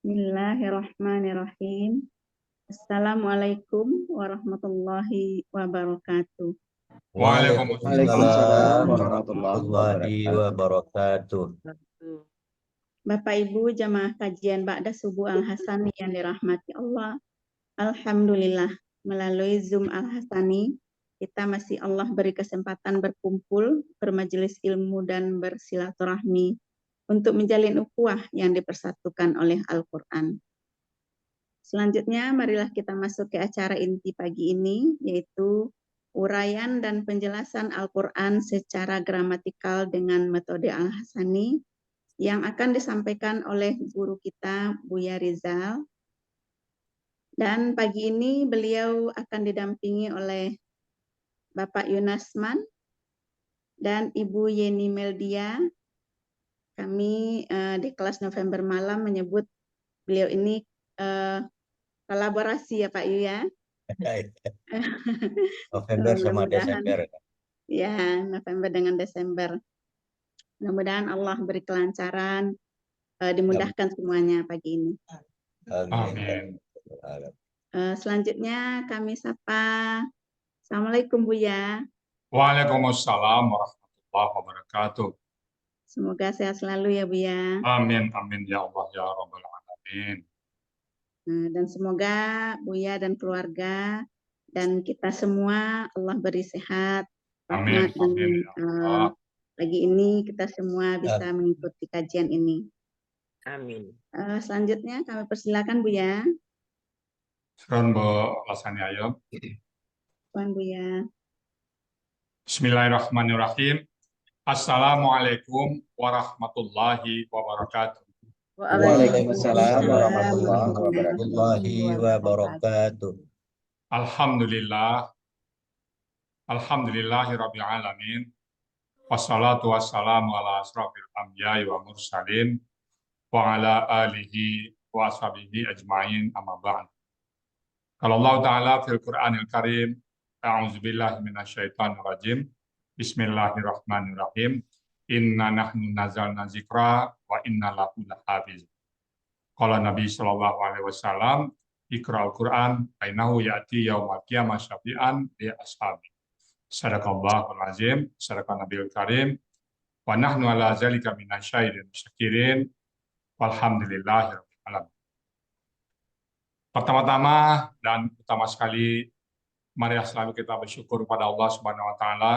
Bismillahirrahmanirrahim. Assalamualaikum warahmatullahi wabarakatuh. Waalaikumsalam Waalaikumsalam warahmatullahi warahmatullahi wabarakatuh. wabarakatuh. Bapak Ibu jamaah kajian Ba'da Subuh Al-Hasani yang dirahmati Allah. Alhamdulillah melalui Zoom Al-Hasani kita masih Allah beri kesempatan berkumpul, bermajelis ilmu dan bersilaturahmi untuk menjalin ukhuwah yang dipersatukan oleh Al-Quran. Selanjutnya, marilah kita masuk ke acara inti pagi ini, yaitu uraian dan penjelasan Al-Quran secara gramatikal dengan metode Al-Hasani yang akan disampaikan oleh guru kita, Buya Rizal. Dan pagi ini beliau akan didampingi oleh Bapak Yunasman dan Ibu Yeni Meldia. Kami di kelas November malam menyebut beliau ini kolaborasi ya Pak Yu ya. November sama Mudah-mudahan Desember. ya, November dengan Desember. Mudah-mudahan Allah beri kelancaran, dimudahkan semuanya pagi ini. Amin. Selanjutnya kami sapa. Assalamualaikum Buya. Waalaikumsalam warahmatullahi wabarakatuh. Semoga sehat selalu ya Buya. Amin, amin ya Allah ya Rabbal Alamin. Dan semoga Buya dan keluarga dan kita semua Allah beri sehat, Amin, rahmat dan amin ya Allah. pagi ini kita semua bisa mengikuti kajian ini. Amin. Selanjutnya kami persilakan Buya. Syukran Bu Lasani Ayub. Tuan Buya. Bismillahirrahmanirrahim. Assalamualaikum warahmatullahi wabarakatuh. Waalaikumsalam warahmatullahi wabarakatuh. Alhamdulillah. Alhamdulillahirabbil alamin. Wassalatu wassalamu ala asrofil anbiya'i wa mursalin wa ala alihi wa ashabihi ajma'in amma ba'd. Kalau Allah Ta'ala fil Qur'anil Karim, a'udzubillahi minasyaitonir rajim. Bismillahirrahmanirrahim. Inna nahnu nazzalna dzikra wa inna lahu lahafiz. Qala Nabi sallallahu alaihi wasallam, Iqra'ul Qur'an ainahu ya'ti yaumal qiyamah syafi'an li ashabi. Sadaqallahul azim, sadaqan Nabiul Karim. Wa nahnu ala zalika minasyahidin syakirin. Walhamdulillahirabbil alamin. Pertama-tama dan utama sekali, mari selalu kita bersyukur kepada Allah Subhanahu wa taala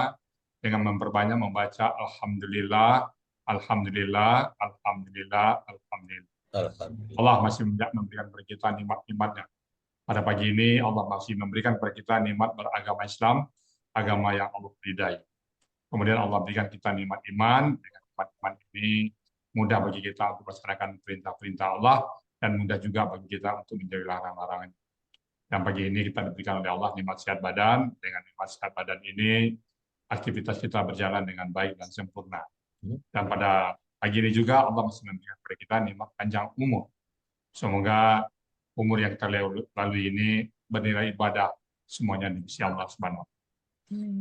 dengan memperbanyak membaca alhamdulillah, alhamdulillah, alhamdulillah, alhamdulillah. Allah masih memberikan kepada kita nikmat-nikmatnya. Pada pagi ini Allah masih memberikan kepada kita nikmat beragama Islam, agama yang Allah ridai. Kemudian Allah berikan kita nikmat iman, dengan nikmat iman ini mudah bagi kita untuk melaksanakan perintah-perintah Allah, dan mudah juga bagi kita untuk menjauhi larangan-larangan. Dan pagi ini kita diberikan oleh Allah nikmat sehat badan. Dengan nikmat sehat badan ini, aktivitas kita berjalan dengan baik dan sempurna. Dan pada pagi ini juga Allah masih memberikan kepada kita nikmat panjang umur. Semoga umur yang kita lalui ini bernilai ibadah semuanya di sisi Allah Subhanahu wa taala.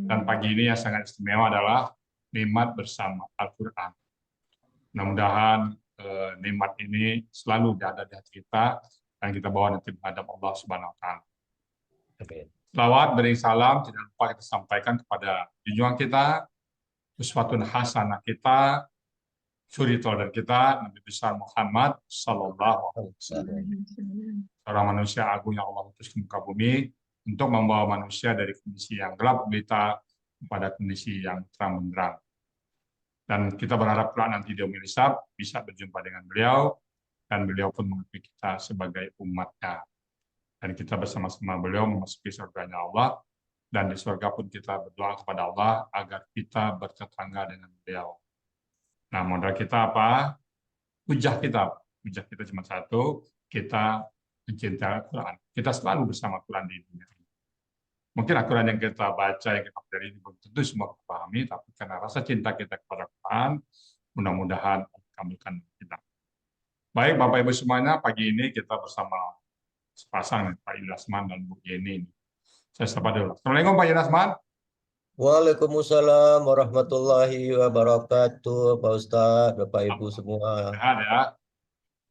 Dan pagi ini yang sangat istimewa adalah nikmat bersama Al-Quran. Mudah-mudahan nikmat ini selalu ada di hati kita dan kita bawa nanti menghadap Allah Subhanahu wa taala. Selawat beri salam tidak lupa kita sampaikan kepada junjungan kita, uswatun hasanah kita, suri teladan kita, Nabi besar Muhammad sallallahu alaihi wasallam. Seorang manusia agung yang Allah utus ke muka bumi untuk membawa manusia dari kondisi yang gelap gulita kepada kondisi yang terang benderang. Dan kita berharap kelak nanti di Yaumil Hisab bisa berjumpa dengan beliau, dan beliau pun mengakui kita sebagai umatnya. Dan kita bersama-sama beliau memasuki surganya Allah, dan di surga pun kita berdoa kepada Allah agar kita bertetangga dengan beliau. Nah, modal kita apa? Hujah kita cuma satu, kita mencintai Al-Quran. Kita selalu bersama Al-Quran di dunia ini. Mungkin Al-Quran yang kita baca, yang kita pelajari ini belum tentu semua kita pahami, tapi karena rasa cinta kita kepada Al-Quran, mudah-mudahan kabulkan kita. Baik, Bapak Ibu semuanya, pagi ini kita bersama sepasang, Pak Yunasman dan Bu Yeni. Saya sapa dulu. Assalamualaikum Pak Yunasman. Waalaikumsalam warahmatullahi wabarakatuh, Pak Ustadz, Bapak Ibu semua. Sehat ya.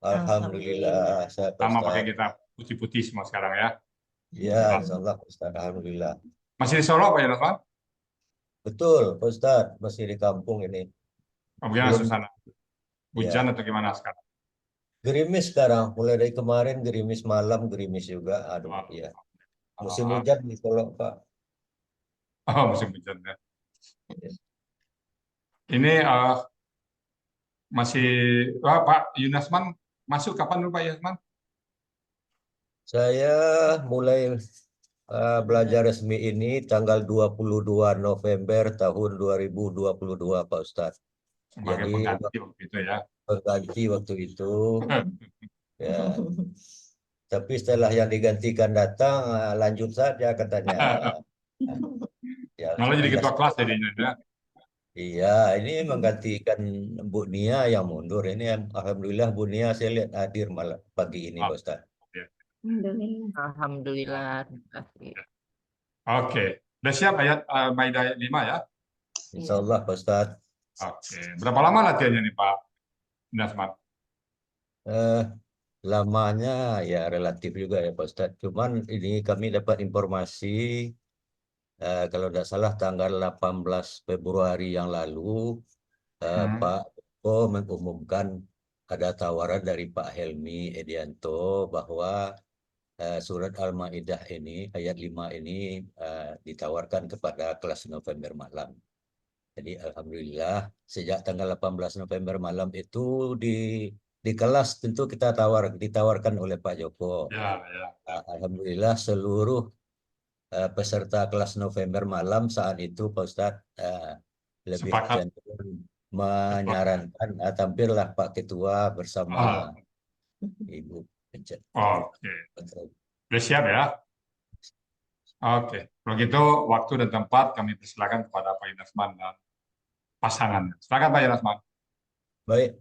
Alhamdulillah, sehat Pak Sama pakai Ustadz. kita putih-putih semua sekarang ya. Ya, insyaallah Pak Ustadz. Alhamdulillah. Masih di Solo Pak Yunusman? Betul, Pak Ustadz. Masih di kampung ini. Bagaimana Belum, suasana? Hujan ya. atau gimana sekarang? Gerimis sekarang. Mulai dari kemarin gerimis malam, gerimis juga. Aduh, Oh, ya. Musim oh, hujan di Solo, Pak. oh, musim hujan ya. Ini masih Pak Yunusman masuk kapan dulu Pak Yunusman? Saya mulai belajar resmi ini tanggal 22 November tahun 2022, Pak Ustadz. Sebagai Jadi pengganti waktu itu ya. pengganti waktu itu, ya. Tapi setelah yang digantikan datang, lanjut saja katanya. Ya Malah jadi supaya ketua kelas jadinya ya. iya, ini menggantikan Bu Nia yang mundur. Ini alhamdulillah Bu Nia saya lihat hadir malam pagi ini, Pak Ustadz. Ya. Alhamdulillah. Alhamdulillah. Terima kasih. Oke, udah siap ayat Maidah ayat 5 ya? Insya Allah, Pak Ustadz. Oke, berapa lama latihannya nih Pak Yunusman? Eh, lamanya ya relatif juga ya Pak Ustadz. Cuman ini kami dapat informasi kalau tidak salah tanggal 18 Februari yang lalu Pak Eko mengumumkan ada tawaran dari Pak Helmi Edianto bahwa surat Al-Maidah ini ayat 5 ini ditawarkan kepada kelas November malam. Jadi alhamdulillah sejak tanggal 18 November malam itu di kelas tentu kita ditawarkan oleh Pak Joko. Ya, ya. Alhamdulillah seluruh peserta kelas November malam saat itu Pak Ustadz lebih Sepakat. cenderung menyarankan tampillah Pak Ketua bersama Ibu Pencet. Oke, udah siap ya? Oke, kalau gitu waktu dan tempat kami persilakan kepada Pak Yunusman dan pasangannya. Silakan Pak Yunusman. Baik,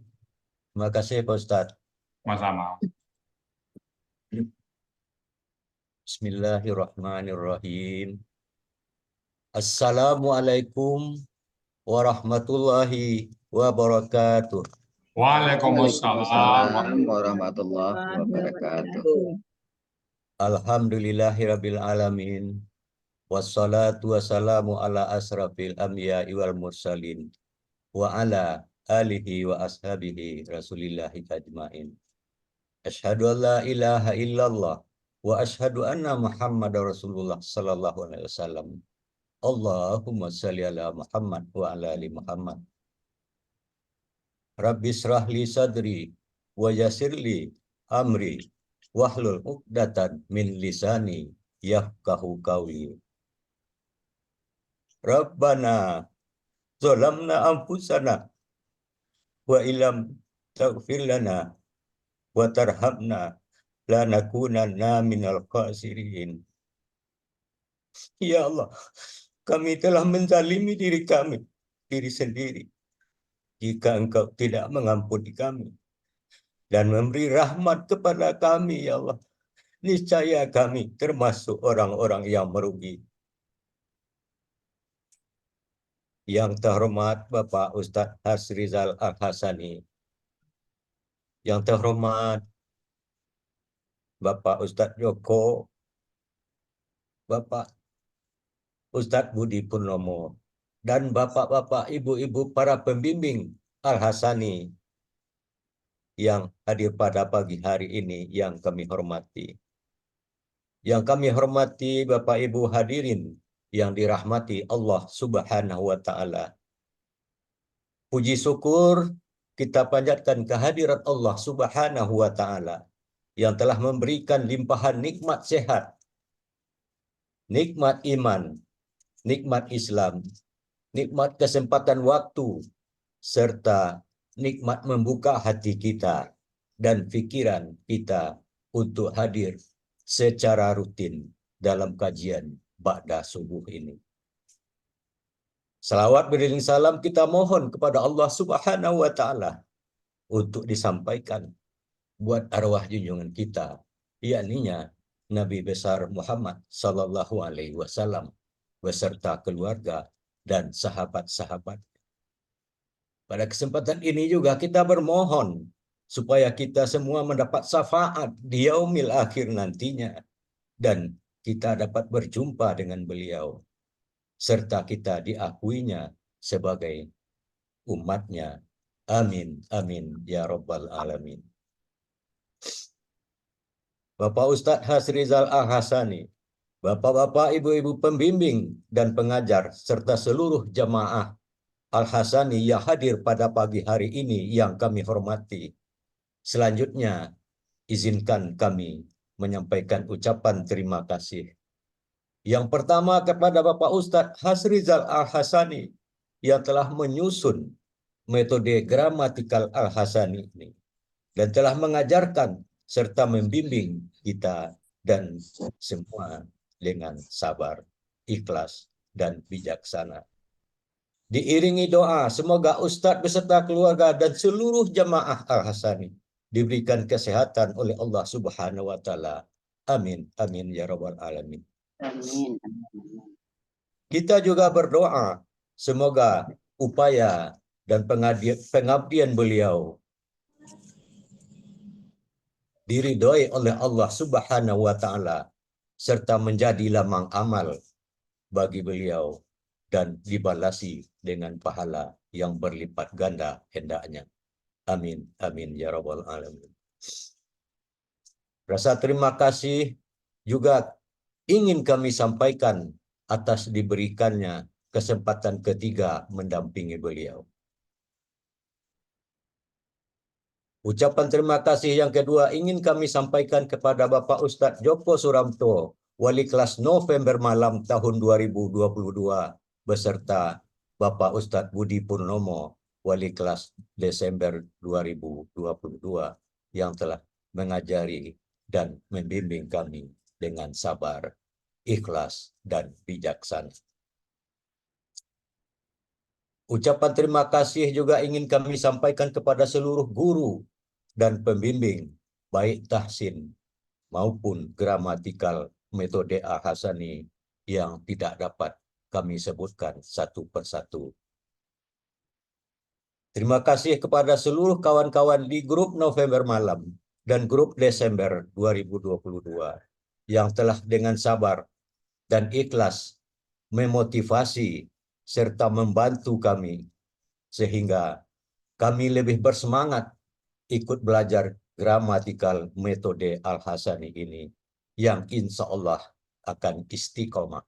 terima kasih Pak Ustadz. Sama-sama. Bismillahirrahmanirrahim. Assalamualaikum warahmatullahi wabarakatuh. Waalaikumsalam. Warahmatullahi wabarakatuh. Alhamdulillahirabbil alamin. Wassalatu wassalamu ala asrafil anbiya'i wal mursalin wa ala alihi wa ashabihi rasulillahi ajmain. Asyhadu an la ilaha illallah wa asyhadu anna Muhammadar Rasulullah sallallahu alaihi wasallam. Allahumma shalli ala Muhammad wa ala ali Muhammad. Rabbi shrah li sadri wa yassir li amri wahlul 'uqdatan min lisani yafqahu qawli. Rabbana zalamna anfusana wa illam taghfir lana wa tarhamna lanakunanna minal khasirin. Ya Allah, kami telah menzalimi diri sendiri. Jika Engkau tidak mengampuni kami dan memberi rahmat kepada kami, ya Allah, niscaya kami termasuk orang-orang yang merugi. Yang terhormat Bapak Ustadz Hasrizal Al-Hasani, yang terhormat Bapak Ustadz Joko, Bapak Ustadz Budi Purnomo, dan bapak-bapak, ibu-ibu para pembimbing Al-Hasani yang hadir pada pagi hari ini yang kami hormati. Yang kami hormati Bapak Ibu hadirin yang dirahmati Allah Subhanahu wa Ta'ala. Puji syukur kita panjatkan kehadirat Allah Subhanahu wa Ta'ala yang telah memberikan limpahan nikmat sehat, nikmat iman, nikmat Islam, nikmat kesempatan waktu, serta nikmat membuka hati kita dan pikiran kita untuk hadir secara rutin dalam kajian Ba'da Subuh ini. Salawat beriring salam kita mohon kepada Allah Subhanahu wa Ta'ala untuk disampaikan buat arwah junjungan kita, yakninya Nabi besar Muhammad Sallallahu Alaihi Wasallam beserta keluarga dan sahabat-sahabat. Pada kesempatan ini juga kita bermohon supaya kita semua mendapat syafaat di yaumil akhir nantinya, dan kita dapat berjumpa dengan beliau, serta kita diakuinya sebagai umatnya. Amin, amin, ya Rabbal Alamin. Bapak Ustadz Hasrizal Al-Hasani, Bapak-bapak, ibu-ibu pembimbing dan pengajar, serta seluruh jamaah Al-Hasani yang hadir pada pagi hari ini yang kami hormati. Selanjutnya, izinkan kami menyampaikan ucapan terima kasih. Yang pertama kepada Bapak Ustadz Hasrizal Al-Hasani yang telah menyusun metode gramatikal Al-Hasani ini dan telah mengajarkan serta membimbing kita dan semua dengan sabar, ikhlas, dan bijaksana. Diiringi doa, semoga Ustadz beserta keluarga dan seluruh jamaah Al-Hasani diberikan kesehatan oleh Allah Subhanahu wa Ta'ala. Amin, amin, ya Rabbal Alamin. Amin. Kita juga berdoa, semoga upaya dan pengabdian beliau diridhoi oleh Allah Subhanahu wa Ta'ala, serta menjadi lamang amal bagi beliau dan dibalasi dengan pahala yang berlipat ganda hendaknya. Amin, amin, ya Rabbal Alamin. Rasa terima kasih juga ingin kami sampaikan atas diberikannya kesempatan ketiga mendampingi beliau. Ucapan terima kasih yang kedua ingin kami sampaikan kepada Bapak Ustadz Joko Suramto, Wali kelas November Malam tahun 2022, beserta Bapak Ustadz Budi Purnomo, Wali kelas Desember 2022, yang telah mengajari dan membimbing kami dengan sabar, ikhlas, dan bijaksana. Ucapan terima kasih juga ingin kami sampaikan kepada seluruh guru dan pembimbing, baik tahsin maupun gramatikal metode Al-Hasani yang tidak dapat kami sebutkan satu persatu. Terima kasih kepada seluruh kawan-kawan di grup November Malam dan grup Desember 2022 yang telah dengan sabar dan ikhlas memotivasi serta membantu kami sehingga kami lebih bersemangat ikut belajar gramatikal metode Al-Hasani ini yang insya Allah akan istiqomah.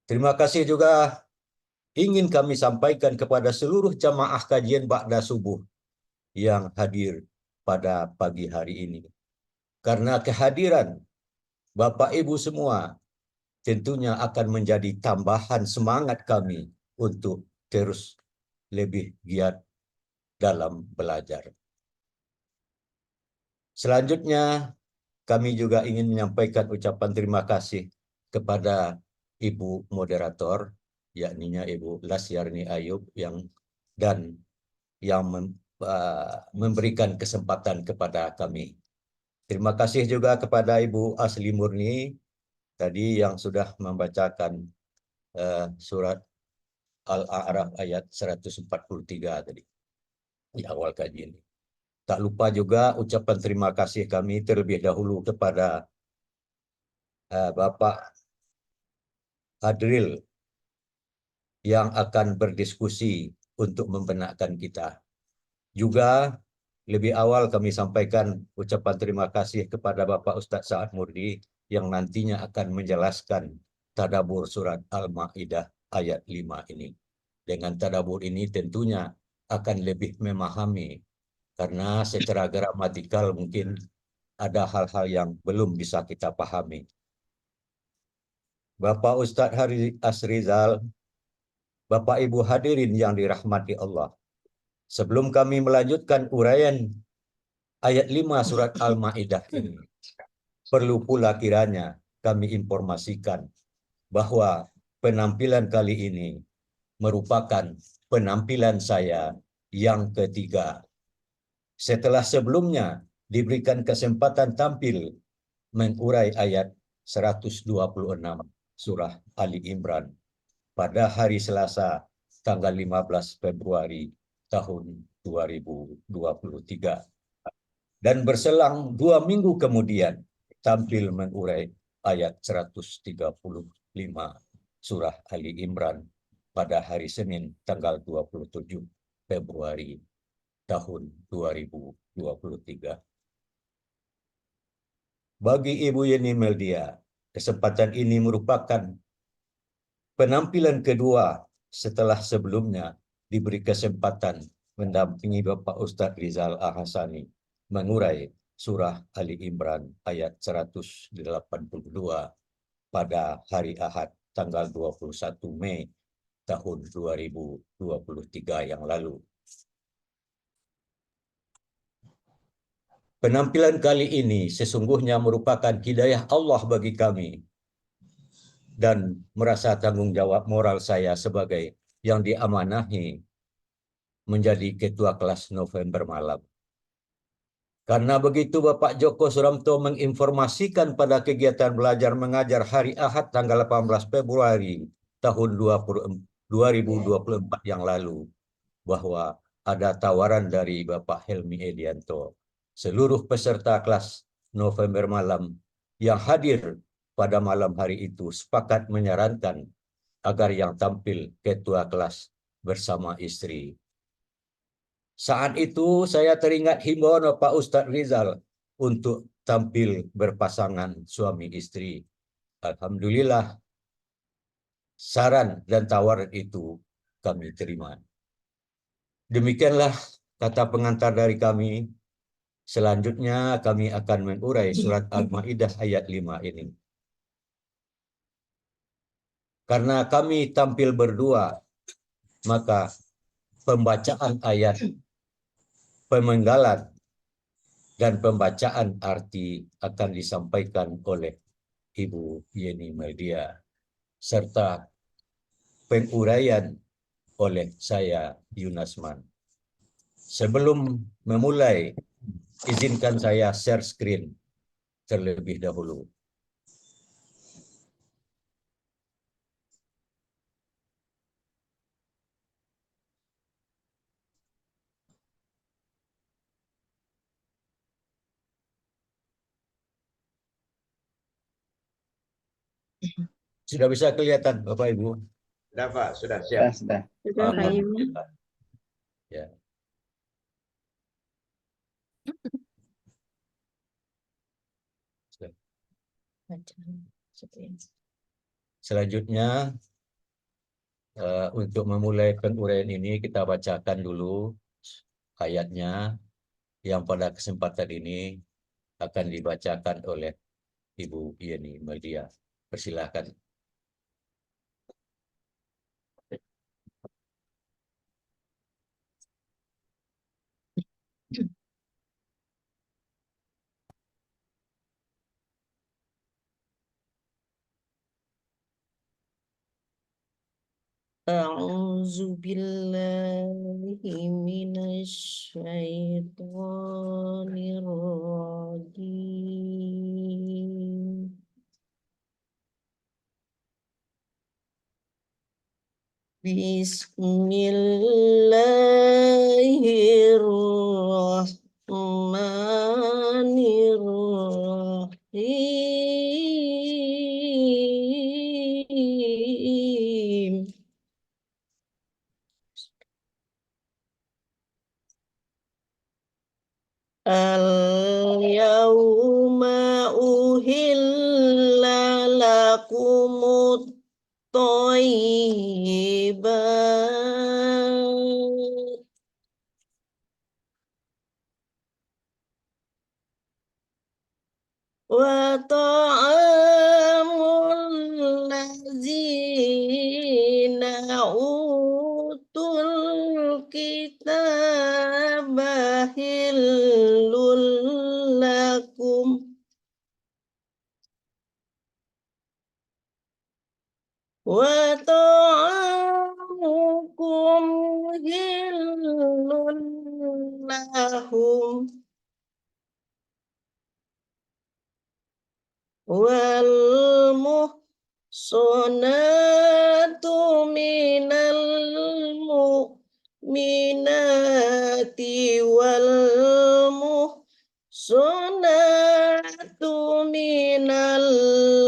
Terima kasih juga ingin kami sampaikan kepada seluruh jamaah kajian Ba'da Subuh yang hadir pada pagi hari ini. Karena kehadiran Bapak Ibu semua tentunya akan menjadi tambahan semangat kami untuk terus lebih giat dalam belajar. Selanjutnya, kami juga ingin menyampaikan ucapan terima kasih kepada Ibu Moderator, yakninya Ibu Lasyarni Ayub, yang memberikan kesempatan kepada kami. Terima kasih juga kepada Ibu Asli Murni tadi yang sudah membacakan surat Al-A'raf ayat 143 tadi di awal kajian. Tak lupa juga ucapan terima kasih kami terlebih dahulu kepada Bapak Adril yang akan berdiskusi untuk membenarkan kita. Juga lebih awal kami sampaikan ucapan terima kasih kepada Bapak Ustadz Sa'ad Murdi yang nantinya akan menjelaskan tadabbur surat Al-Ma'idah ayat 5 ini. Dengan tadabbur ini tentunya akan lebih memahami, karena secara gramatikal mungkin ada hal-hal yang belum bisa kita pahami. Bapak Ustadz Hasrizal, Bapak Ibu hadirin yang dirahmati Allah. Sebelum kami melanjutkan uraian ayat 5 surat Al-Ma'idah ini, perlu pula kiranya kami informasikan bahwa penampilan kali ini merupakan penampilan saya yang ketiga. Setelah sebelumnya diberikan kesempatan tampil mengurai ayat 126 surah Ali Imran pada hari Selasa tanggal 15 Februari tahun 2023 Dan berselang 2 minggu kemudian tampil mengurai ayat 135 surah Ali Imran pada hari Senin tanggal 27 Februari tahun 2023. Bagi Ibu Yeni Meldia, kesempatan ini merupakan penampilan kedua setelah sebelumnya diberi kesempatan mendampingi Bapak Ustadz Rizal Al-Hasani mengurai surah Ali Imran ayat 182 pada hari Ahad tanggal 21 Mei tahun 2023 yang lalu. Penampilan kali ini sesungguhnya merupakan hidayah Allah bagi kami dan merasa tanggung jawab moral saya sebagai yang diamanahi menjadi ketua kelas November malam. Karena begitu Bapak Joko Suramto menginformasikan pada kegiatan belajar mengajar hari Ahad tanggal 18 Februari tahun 2024 yang lalu bahwa ada tawaran dari Bapak Helmi Edianto. Seluruh peserta kelas November malam yang hadir pada malam hari itu sepakat menyarankan agar yang tampil ketua kelas bersama istri. Saat itu saya teringat himbauan Pak Ustadz Rizal untuk tampil berpasangan suami istri. Alhamdulillah saran dan tawaran itu kami terima. Demikianlah kata pengantar dari kami. Selanjutnya kami akan mengurai surat Al-Maidah ayat 5 ini. Karena kami tampil berdua, maka pembacaan ayat, pemenggalan, dan pembacaan arti akan disampaikan oleh Ibu Yeni Meldia, serta penguraian oleh saya Yunasman. Sebelum memulai, izinkan saya share screen terlebih dahulu. Sudah bisa kelihatan Bapak Ibu? Sudah Pak, sudah siap. Sudah Pak Ibu. Alhamdulillah. Ya. Selanjutnya untuk memulai penguraian ini kita bacakan dulu ayatnya yang pada kesempatan ini akan dibacakan oleh Ibu Yeni Meldia. Persilahkan. A'udzu billahi minasyaitonir rajim. Bismillahirrahmanirrahim. Al-yawma uhilla lakumut thayyibat wa ta'amul ladzina utul kitaba hillul lakum wa ta'amukum hillul lahum wal muhsanatu minal mu'minati wal Sunatu minal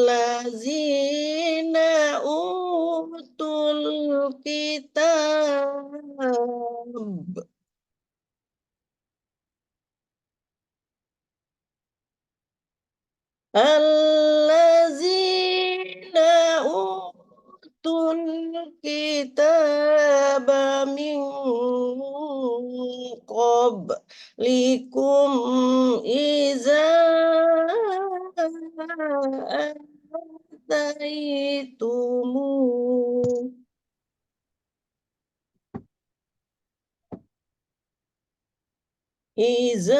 lazina utul kitab. Allazina utul kitab min qablikum iza ataitumu Iza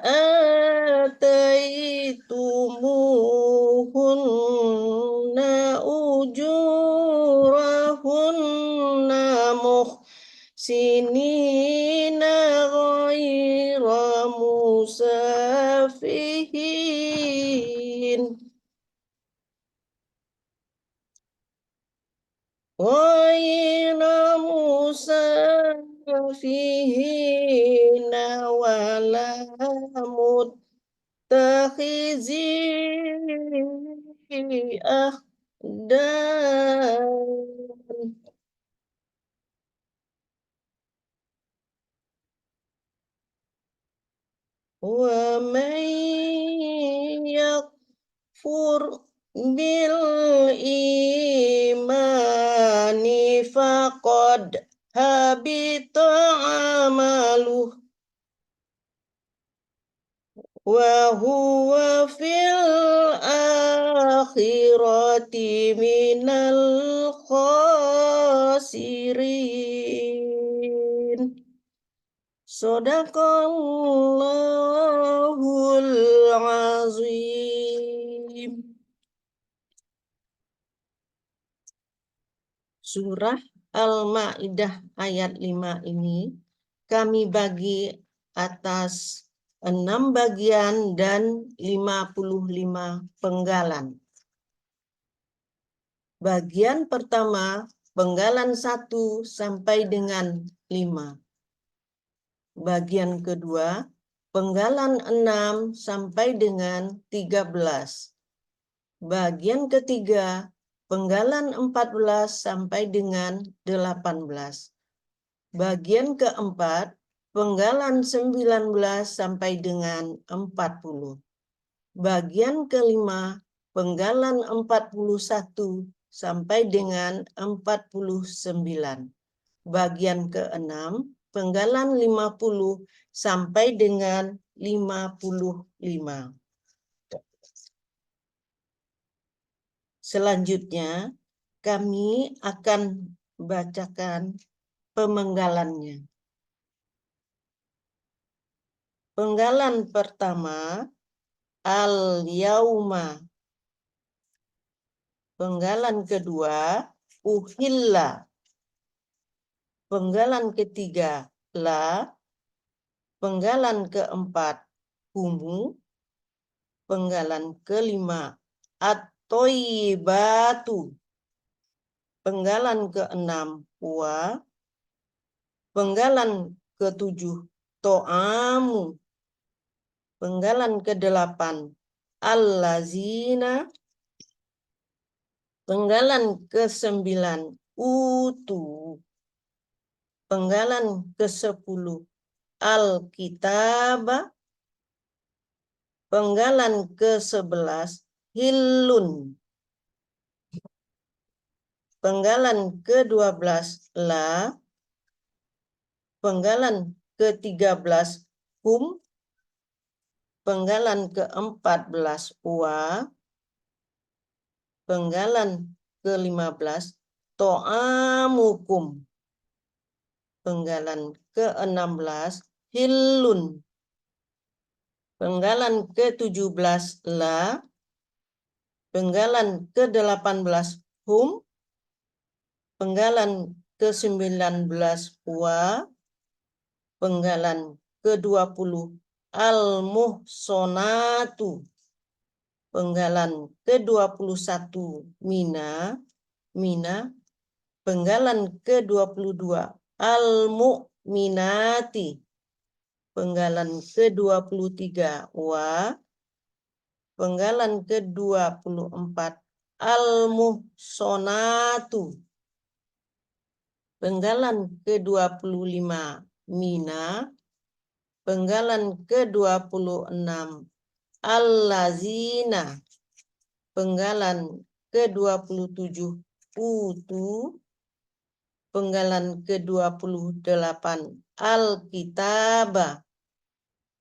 ataitumuhunna ujurahunna muhsinina ghaira musafihin ghaira musafihin wala mutakhizi ahdan wa man yakfur bil imani faqad habita amaluh wa huwa fil akhirati minal khasirin. Sadaqallahul azim. Surah Al-Maidah ayat 5 ini kami bagi atas 6 bagian dan 55 penggalan. Bagian pertama, penggalan 1 sampai dengan 5. Bagian kedua, penggalan 6 sampai dengan 13. Bagian ketiga, penggalan 14 sampai dengan 18. Bagian keempat, penggalan 19 sampai dengan 40. Bagian kelima, penggalan 41 sampai dengan 49. Bagian keenam, penggalan 50 sampai dengan 55. Selanjutnya, kami akan bacakan pemenggalannya. Penggalan pertama, al-yauma. Penggalan kedua, uhilla. Penggalan ketiga, la. Penggalan keempat, humu. Penggalan kelima, at-toyibatu. Penggalan keenam, wa. Penggalan ketujuh, to'amu. Penggalan kedelapan, al-lazina. Penggalan ke-9, utu. Penggalan ke-10, al-kitaba. Penggalan ke-11, hillun. Penggalan ke-12, la. Penggalan ke-13, hum. Penggalan ke-14, wa. Penggalan ke-15, to'amukum. Penggalan ke-16, hillun. Penggalan ke-17, la. Penggalan ke-18, hum. Penggalan ke-19, wa. Penggalan ke-20, al-muhsonatu. Penggalan ke-21, mina. Penggalan ke-22, al-mu'minati. penggalan ke-23 wa, penggalan ke-24 al-muhsonatu, penggalan ke-25 mina, penggalan ke-26 al-lazina, penggalan ke-27 utu, penggalan ke-28 al-kitaba,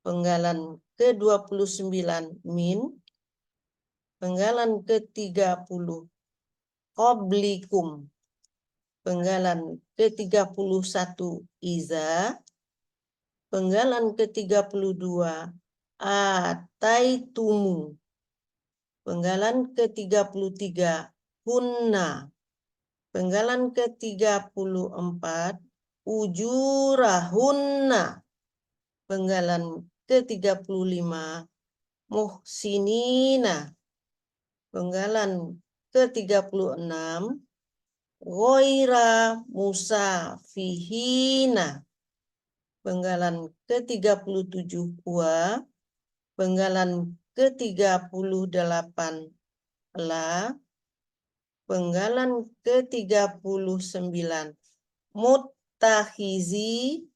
penggalan ke-29 min, penggalan ke-30 qablikum, penggalan ke-31 iza, penggalan ke-32 ataitumu, penggalan ke-33 hunna, penggalan ke-34 ujurahunna, penggalan ke-35 muhsinina, penggalan ke-36 ghaira musafihina, penggalan ke-37 wa, penggalan ke-38 la, penggalan ke-39 muttahizi,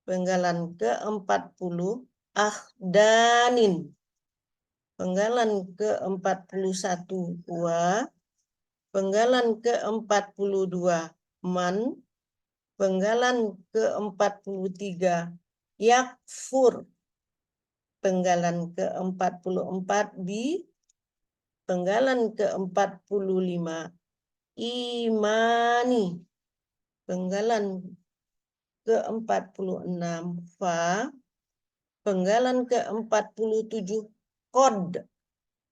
penggalan ke-40 ahdanin, penggalan ke-41 wa, penggalan ke-42 man, penggalan ke-43 yakfur, penggalan ke-44 bi, penggalan ke-45 imani, penggalan ke-46 fa, penggalan ke-47 qad,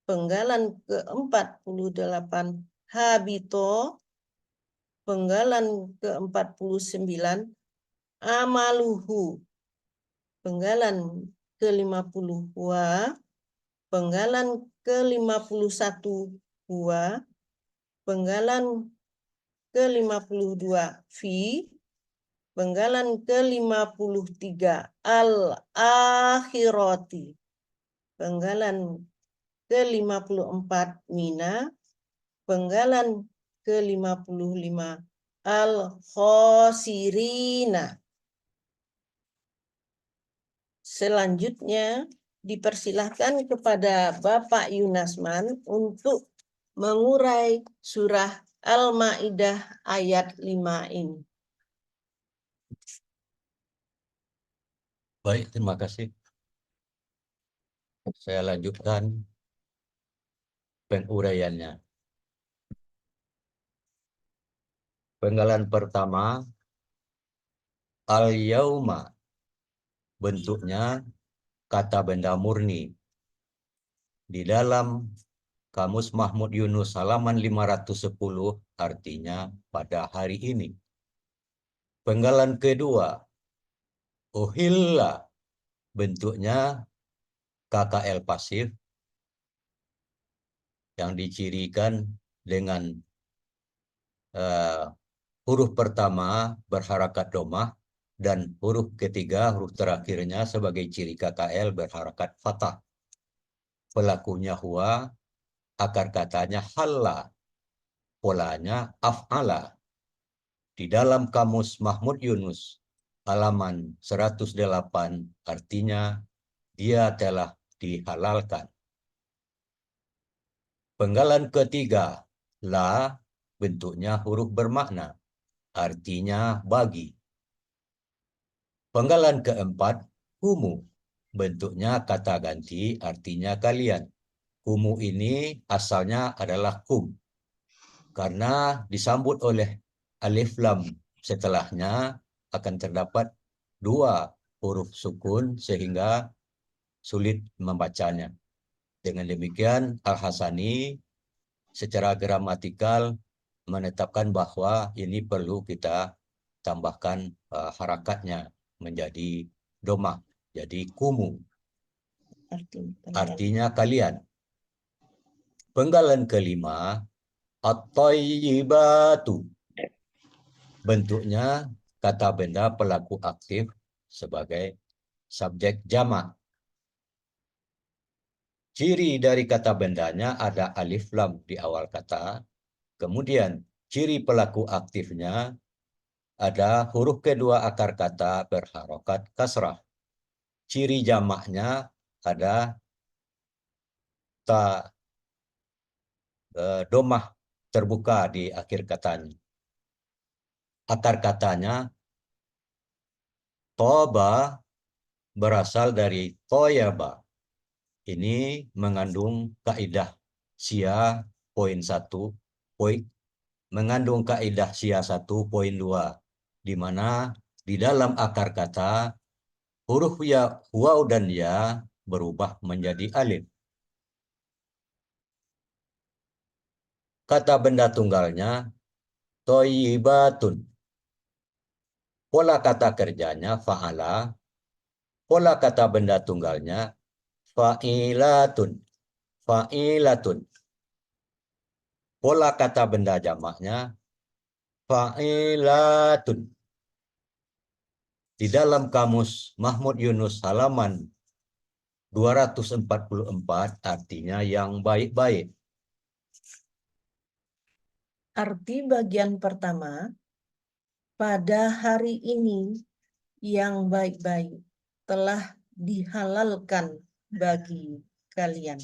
penggalan ke-48 habito, penggalan ke-49 amaluhu, penggalan ke-50 wa, penggalan ke-51 wa, penggalan ke-52 fi, penggalan ke-53 al-akhirati, penggalan ke-54 mina, penggalan ke-55 al-khosirina. Selanjutnya dipersilahkan kepada Bapak Yunasman untuk mengurai surah Al-Maidah ayat 5 ini. Baik, terima kasih. Saya lanjutkan penguraiannya. Penggalan pertama, al-yauma, bentuknya kata benda murni. Di dalam Kamus Mahmud Yunus halaman 510 artinya pada hari ini. Penggalan kedua, uhilla, bentuknya KKL pasif yang dicirikan dengan huruf pertama berharakat domah dan huruf ketiga, huruf terakhirnya sebagai ciri KKL berharakat fathah. Pelakunya huwa, akar katanya halla, polanya af'ala. Di dalam Kamus Mahmud Yunus halaman 108 artinya dia telah dihalalkan. Penggalan ketiga, la, bentuknya huruf bermakna, artinya bagi. Penggalan keempat, humu, bentuknya kata ganti, artinya kalian. Humu ini asalnya adalah kum, karena disambut oleh alif lam setelahnya akan terdapat dua huruf sukun sehingga sulit membacanya. Dengan demikian, Al-Hasani secara gramatikal menetapkan bahwa ini perlu kita tambahkan harakatnya menjadi domah, jadi kumu, artinya kalian. Penggalan kelima, at-thayyibatu, bentuknya kata benda pelaku aktif sebagai subjek jamak. Ciri dari kata bendanya ada alif lam di awal kata. Kemudian ciri pelaku aktifnya ada huruf kedua akar kata berharokat kasrah. Ciri jamaknya ada ta domah terbuka di akhir katanya. Akar katanya toba berasal dari toyaba. Ini mengandung kaidah Sia poin 1, mengandung kaidah Sia 1 poin 2, di mana di dalam akar kata huruf ya, waw dan ya berubah menjadi alif. Kata benda tunggalnya toyibatun. Pola kata kerjanya fa'ala. Pola kata benda tunggalnya fa'ilatun. Fa'ilatun. Pola kata benda jamaknya fa'ilatun. Di dalam kamus Mahmud Yunus halaman 244 artinya yang baik-baik. Arti bagian pertama, pada hari ini yang baik-baik telah dihalalkan bagi kalian.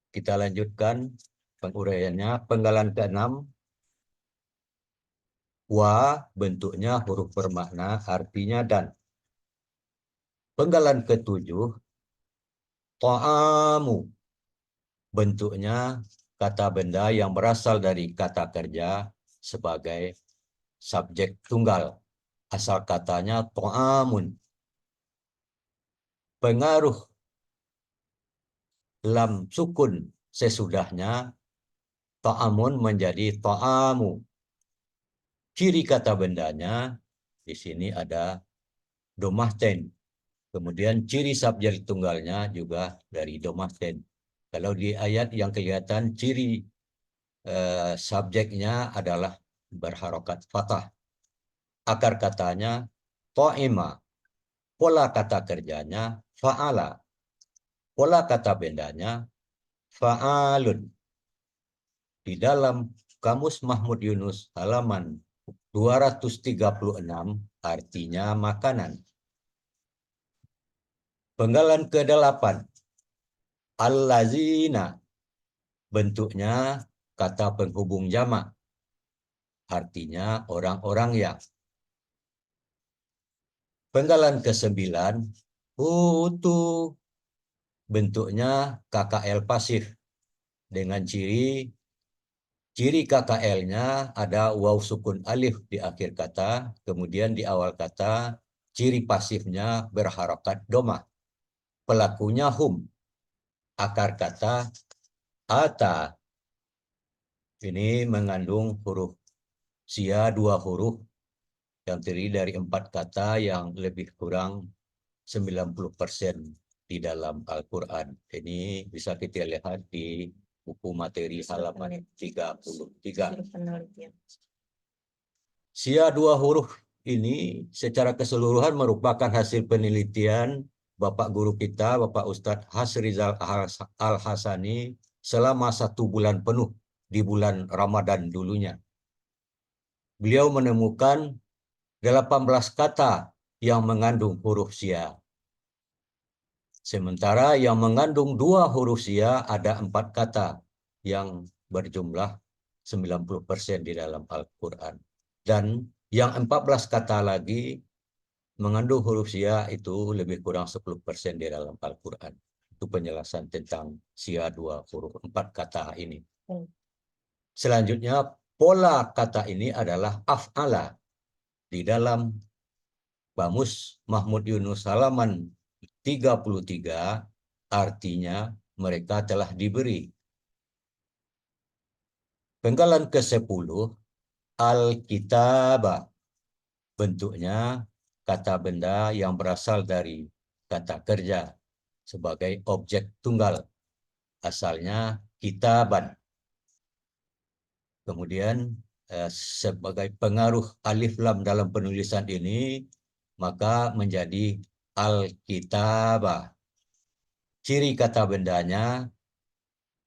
Kita lanjutkan penguraiannya. Penggalan ke-6. Wa bentuknya huruf bermakna, artinya dan. Penggalan ke-7. Ta'amu bentuknya kata benda yang berasal dari kata kerja sebagai subjek tunggal. Asal katanya ta'amun. Pengaruh lam sukun sesudahnya ta'amun menjadi ta'amu. Ciri kata bendanya di sini ada domah ten. Kemudian ciri subjek tunggalnya juga dari domah ten. Kalau di ayat yang kelihatan ciri subjeknya adalah berharokat fathah. Akar katanya ta'ima. Pola kata kerjanya fa'ala. Pola kata bendanya fa'alun. Di dalam kamus Mahmud Yunus halaman 236 artinya makanan. Penggalan ke-8. Allazina bentuknya kata penghubung jamak. Artinya orang-orang yang. Penggalan ke-9. Hutu bentuknya KKL pasif dengan ciri KKL-nya ada waw sukun alif di akhir kata, kemudian di awal kata ciri pasifnya berharokat domah. Pelakunya hum. Akar kata ata. Ini mengandung huruf sia 2 huruf yang terdiri dari 4 kata yang lebih kurang 90% di dalam Al-Quran. Ini bisa kita lihat di buku materi halaman 33. Sia 2 huruf ini secara keseluruhan merupakan hasil penelitian Bapak guru kita, Bapak Ustadz Hasrizal Al-Hasani selama 1 bulan penuh di bulan Ramadan dulunya. Beliau menemukan 18 kata yang mengandung huruf sia. Sementara yang mengandung 2 huruf sia ada 4 kata yang berjumlah 90% di dalam Al-Quran. Dan yang 14 kata lagi mengandung huruf sia itu lebih kurang 10% di dalam Al-Quran. Itu penjelasan tentang sia 2 huruf 4 kata ini. Selanjutnya pola kata ini adalah af'ala. Di dalam Kamus Mahmud Yunus halaman 33 artinya mereka telah diberi. Penggalan ke-10 al-kitaba. Bentuknya kata benda yang berasal dari kata kerja sebagai objek tunggal. Asalnya kitaban. Kemudian sebagai pengaruh alif lam dalam penulisan ini maka menjadi Alkitabah. Ciri kata bendanya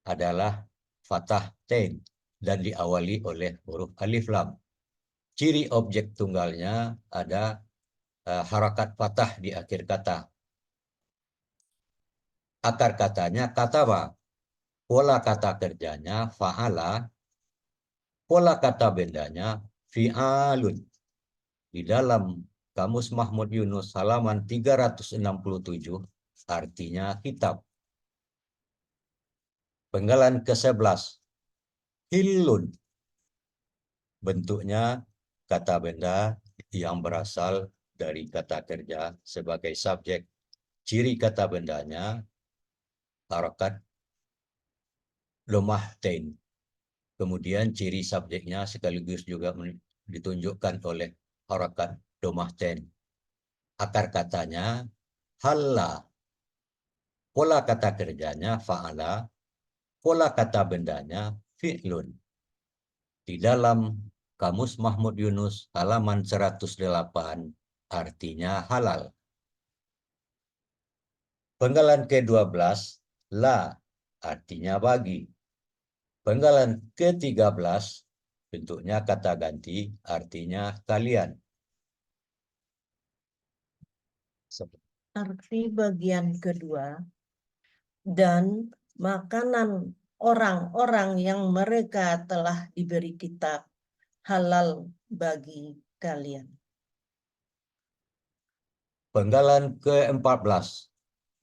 adalah fathah tain dan diawali oleh huruf alif lam. Ciri objek tunggalnya ada harakat fathah di akhir kata. Akar katanya kataba. Pola kata kerjanya fa'ala. Pola kata bendanya fi'alun. Di dalam Kamus Mahmud Yunus halaman 367 artinya kitab. Penggalan ke-11. Hillun. Bentuknya kata benda yang berasal dari kata kerja sebagai subjek. Ciri kata bendanya harakat lemah tain. Kemudian ciri subjeknya sekaligus juga ditunjukkan oleh harakat domah tain. Akar katanya halla. Pola kata kerjanya fa'ala. Pola kata bendanya fi'lun. Di dalam Kamus Mahmud Yunus halaman 108 artinya halal. Penggalan ke-12 la artinya bagi. Penggalan ke-13 bentuknya kata ganti artinya kalian. Arti bagian kedua, dan makanan orang-orang yang mereka telah diberi kitab halal bagi kalian. Penggalan ke-14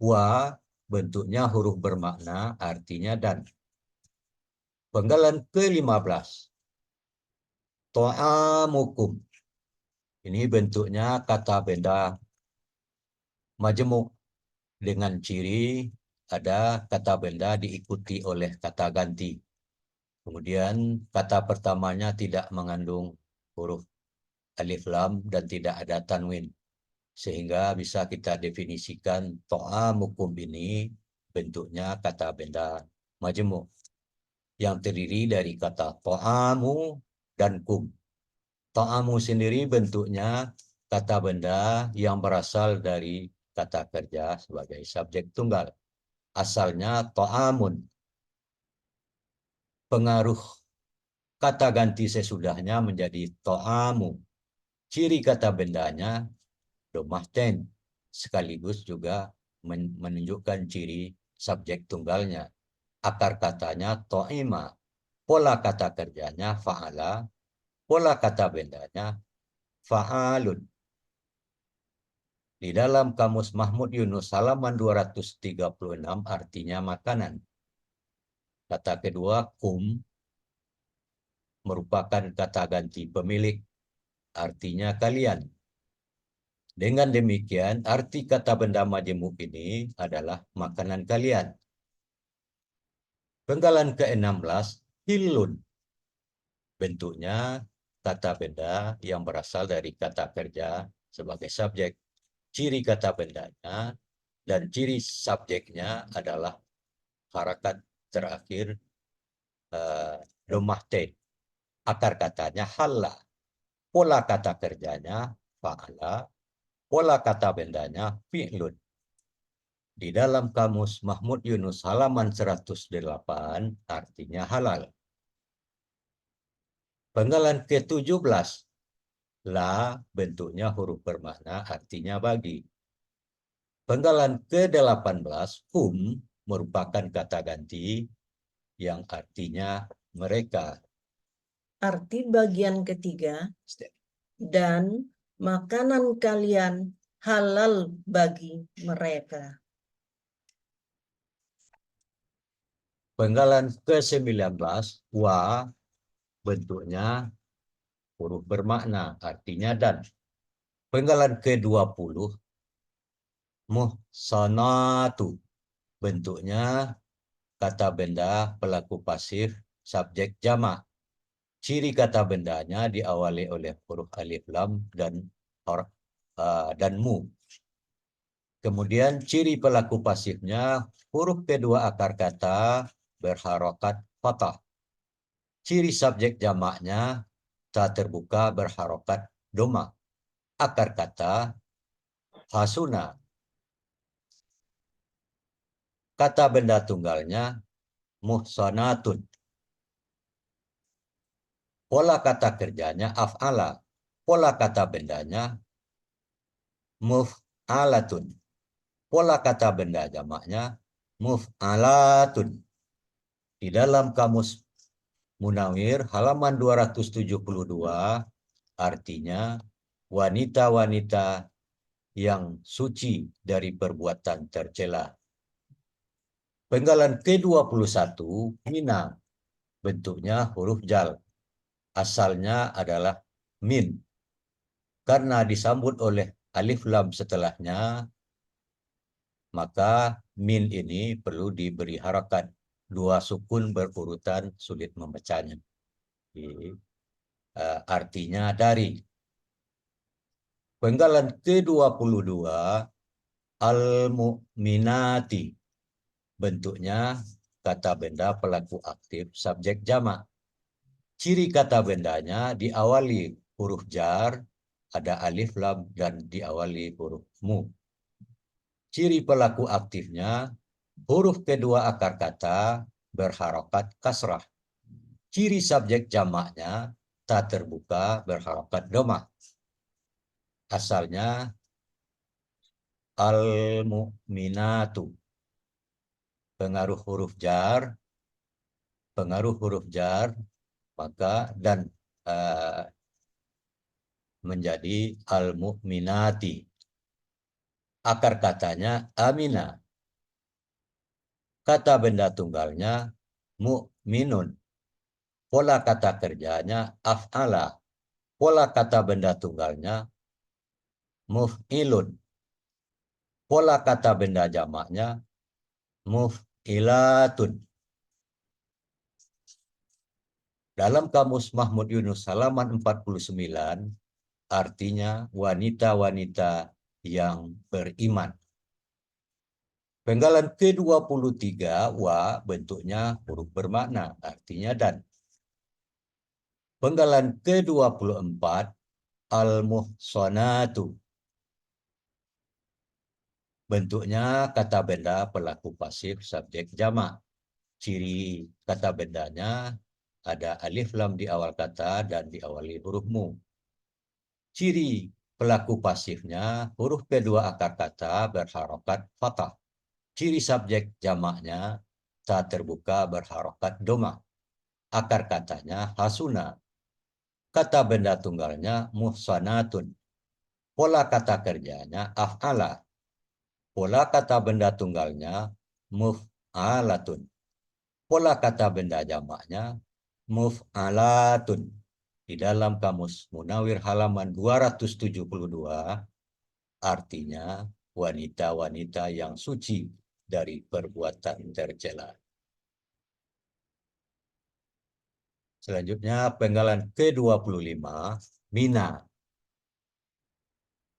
wa bentuknya huruf bermakna artinya dan. Penggalan ke-15 ta'amukum. Ini bentuknya kata benda majemuk dengan ciri ada kata benda diikuti oleh kata ganti. Kemudian kata pertamanya tidak mengandung huruf alif lam dan tidak ada tanwin. Sehingga bisa kita definisikan ta'amukum ini bentuknya kata benda majemuk yang terdiri dari kata ta'amu dan kum. Ta'amu sendiri bentuknya kata benda yang berasal dari kata kerja sebagai subjek tunggal. Asalnya ta'amun. Pengaruh kata ganti sesudahnya menjadi ta'amu. Ciri kata bendanya domah tain, sekaligus juga menunjukkan ciri subjek tunggalnya. Akar katanya ta'ima. Pola kata kerjanya fa'ala. Pola kata bendanya fa'alun. Di dalam Kamus Mahmud Yunus halaman 236 artinya makanan. Kata kedua kum merupakan kata ganti pemilik, artinya kalian. Dengan demikian arti kata benda majemuk ini adalah makanan kalian. Penggalan ke-16 hillun. Bentuknya kata benda yang berasal dari kata kerja sebagai subjek. Ciri kata bendanya dan ciri subjeknya adalah harakat terakhir domah tain. Akar katanya halla. Pola kata kerjanya fa'ala. Pola kata bendanya fi'lun. Di dalam Kamus Mahmud Yunus halaman 108 artinya halal. Penggalan ke-17 la bentuknya huruf bermakna artinya bagi. Penggalan ke-18 hum merupakan kata ganti yang artinya mereka. Arti bagian ketiga, dan makanan kalian halal bagi mereka. Penggalan ke-19 wa bentuknya huruf bermakna artinya dan. Penggalan ke-20 muhsanatu bentuknya kata benda pelaku pasif subjek jamak. Ciri kata bendanya diawali oleh huruf alif lam dan mu. Kemudian ciri pelaku pasifnya huruf kedua akar kata berharokat fathah. Ciri subjek jamaknya tak terbuka berharokat doma. Akar kata hasuna. Kata benda tunggalnya muhsanatun. Pola kata kerjanya af'ala. Pola kata bendanya muf'alatun. Pola kata benda jamaknya muf'alatun. Di dalam kamus Munawir halaman 272 artinya wanita-wanita yang suci dari perbuatan tercela. Penggalan ke-21 mina, bentuknya huruf jal. Asalnya adalah min. Karena disambut oleh alif lam setelahnya, maka min ini perlu diberi harakat. Dua sukun berurutan sulit membacanya. Artinya dari. Penggalan ke-22 al-mu'minati. Bentuknya kata benda pelaku aktif subjek jamak. Ciri kata bendanya diawali huruf jar, ada alif lam dan diawali huruf mu. Ciri pelaku aktifnya huruf kedua akar kata berharokat kasrah. Ciri subjek jamaknya tak terbuka berharokat domah. Asalnya al-mu'minatu. Pengaruh huruf jar, maka dan menjadi al-mu'minati. Akar katanya amina. Kata benda tunggalnya mu'minun. Pola kata kerjanya af'ala. Pola kata benda tunggalnya muf'ilun. Pola kata benda jamaknya muf'ilatun. Dalam kamus Mahmud Yunus halaman 49, artinya wanita-wanita yang beriman. Penggalan ke-23 wa bentuknya huruf bermakna, artinya dan. Penggalan ke-24 al-muhsanatu. Bentuknya kata benda pelaku pasif subjek jamak. Ciri kata bendanya ada alif lam di awal kata dan diawali huruf mu. Ciri pelaku pasifnya huruf kedua akar kata berharokat fathah. Ciri subjek jamaknya tak terbuka berharokat doma. Akar katanya hasuna. Kata benda tunggalnya muhsanatun. Pola kata kerjanya af'ala. Pola kata benda tunggalnya muf'alatun. Pola kata benda jamaknya muf'alatun. Di dalam kamus Munawir halaman 272 artinya wanita-wanita yang suci dari perbuatan tercela. Selanjutnya penggalan ke-25 mina.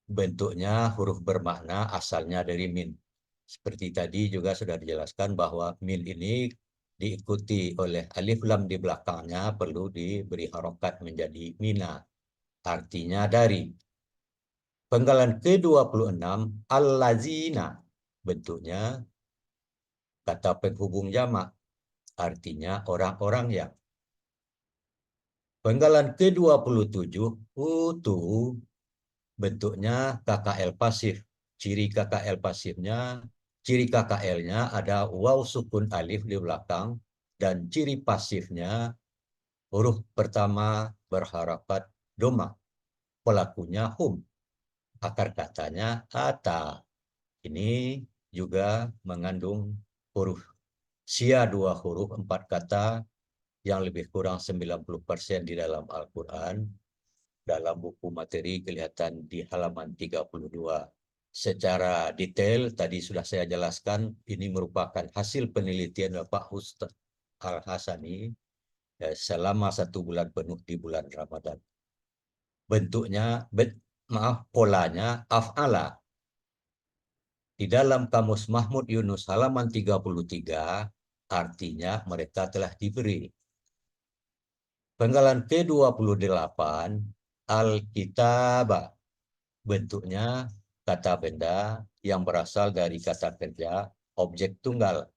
Bentuknya huruf bermakna asalnya dari min. Seperti tadi juga sudah dijelaskan bahwa min ini diikuti oleh alif lam di belakangnya perlu diberi harokat menjadi mina. Artinya dari. Penggalan ke-26 al-lazina. Bentuknya kata penghubung jamak. Artinya orang-orang yang. Penggalan ke-27 utu. Bentuknya KKL pasif. Ciri KKL pasifnya, ciri KKL-nya ada waw sukun alif di belakang dan ciri pasifnya huruf pertama berharakat doma. Pelakunya hum. Akar katanya ata. Ini juga mengandung huruf sia 2 huruf 4 kata yang lebih kurang 90% di dalam Al-Quran. Dalam buku materi kelihatan di halaman 32. Secara detail tadi sudah saya jelaskan, ini merupakan hasil penelitian Bapak Ustaz Al-Hasani selama 1 bulan penuh di bulan Ramadan. Bentuknya, polanya af'ala. Di dalam kamus Mahmud Yunus halaman 33, artinya mereka telah diberi. Penggalan ke-28 Al-Kitaba. Bentuknya kata benda yang berasal dari kata kerja objek tunggal.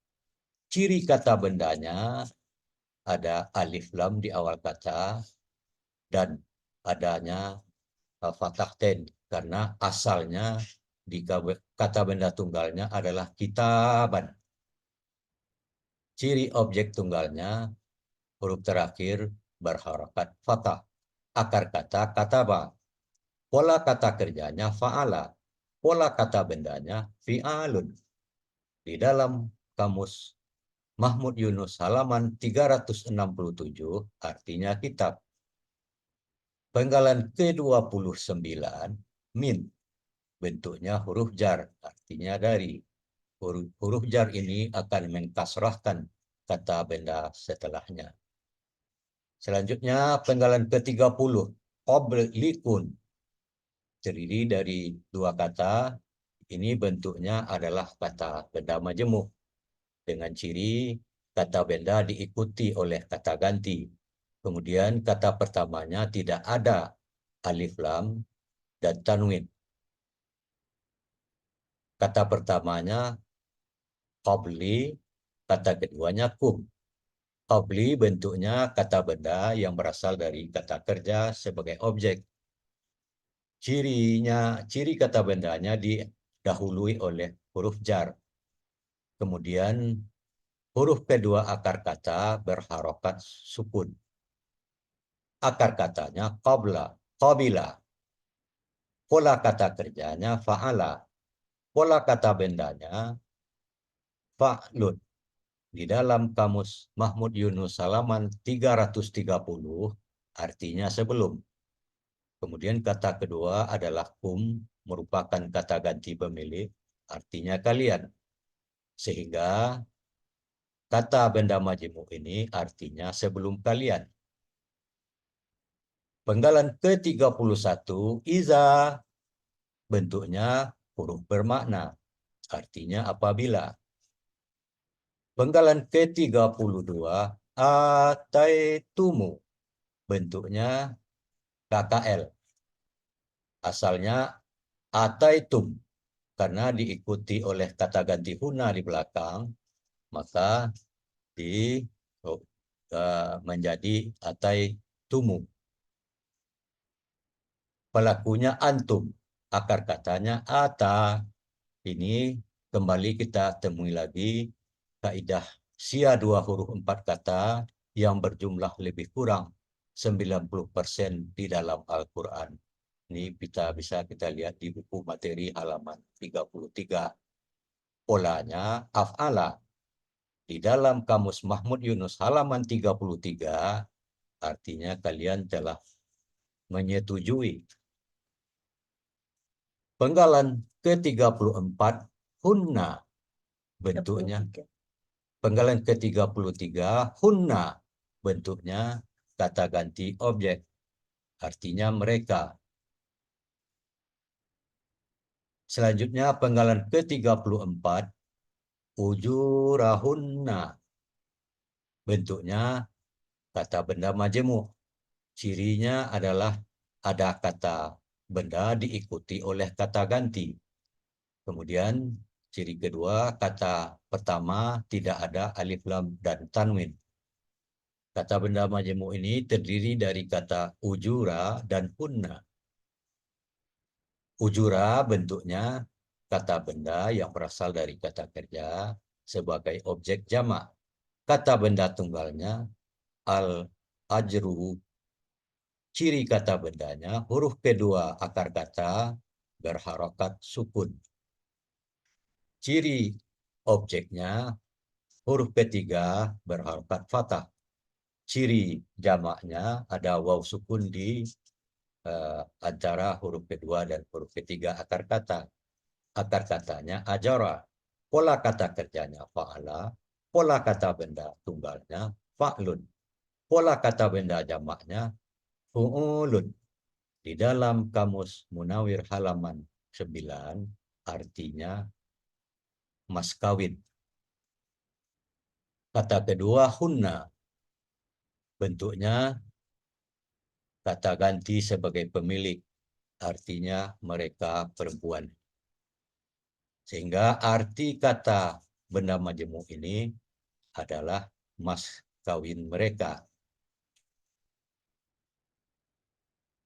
Ciri kata bendanya ada alif lam di awal kata dan adanya fathah ten karena asalnya di kata benda tunggalnya adalah kitaban. Ciri objek tunggalnya huruf terakhir berharakat fathah. Akar kata kataba. Pola kata kerjanya fa'ala. Pola kata bendanya fi'alun. Di dalam kamus Mahmud Yunus halaman 367 artinya kitab. Penggalan ke-29 min. Bentuknya huruf jar, artinya dari. Huruf jar ini akan mengkasrahkan kata benda setelahnya. Selanjutnya penggalan ke-30 qablikun. Terdiri dari dua kata. Ini bentuknya adalah kata benda majemuk dengan ciri kata benda diikuti oleh kata ganti. Kemudian kata pertamanya tidak ada alif lam dan tanwin. Kata pertamanya qabli, kata keduanya kum. Qabli bentuknya kata benda yang berasal dari kata kerja sebagai objek. Ciri kata bendanya didahului oleh huruf jar. Kemudian huruf kedua akar kata berharokat sukun. Akar katanya qabla, qabila. Pola kata kerjanya fa'ala. Pola kata bendanya fa'lun. Di dalam kamus Mahmud Yunus halaman 330 artinya sebelum. Kemudian kata kedua adalah kum, merupakan kata ganti pemilik, artinya kalian. Sehingga kata benda majemuk ini artinya sebelum kalian. Penggalan ke-31, iza, bentuknya huruf bermakna, artinya apabila. Penggalan ke-32, ataitumu, bentuknya KKL. Asalnya ataitum, karena diikuti oleh kata ganti huna di belakang, maka menjadi ataitumu. Pelakunya antum, akar katanya ata. Ini kembali kita temui lagi kaidah sia 2 huruf 4 kata yang berjumlah lebih kurang 90% di dalam Al-Quran. Ini bisa kita lihat di buku materi halaman 33. Polanya af'ala. Di dalam kamus Mahmud Yunus halaman 33, artinya kalian telah menyetujui. Penggalan ke-34, hunna. Bentuknya. Penggalan ke-33, hunna. Bentuknya kata ganti objek. Artinya mereka. Selanjutnya penggalan ke-34, ujurahunna. Bentuknya kata benda majemuk. Cirinya adalah ada kata benda diikuti oleh kata ganti. Kemudian ciri kedua, kata pertama tidak ada alif lam dan tanwin. Kata benda majemuk ini terdiri dari kata ujura dan hunna. Ujura bentuknya kata benda yang berasal dari kata kerja sebagai objek jamak. Kata benda tunggalnya al-ajru. Ciri kata bendanya huruf kedua akar kata berharokat sukun. Ciri objeknya huruf ketiga berharokat fathah. Ciri jamaknya ada waw sukun di antara huruf kedua dan huruf ketiga akar kata. Akar katanya ajara. Pola kata kerjanya fa'ala. Pola kata benda tunggalnya fa'lun. Pola kata benda jamaknya fu'ulun. Di dalam kamus Munawir halaman 9 artinya mas kawin. Kata kedua hunna. Bentuknya kata ganti sebagai pemilik. Artinya mereka perempuan. Sehingga arti kata benda majemuk ini adalah mas kawin mereka.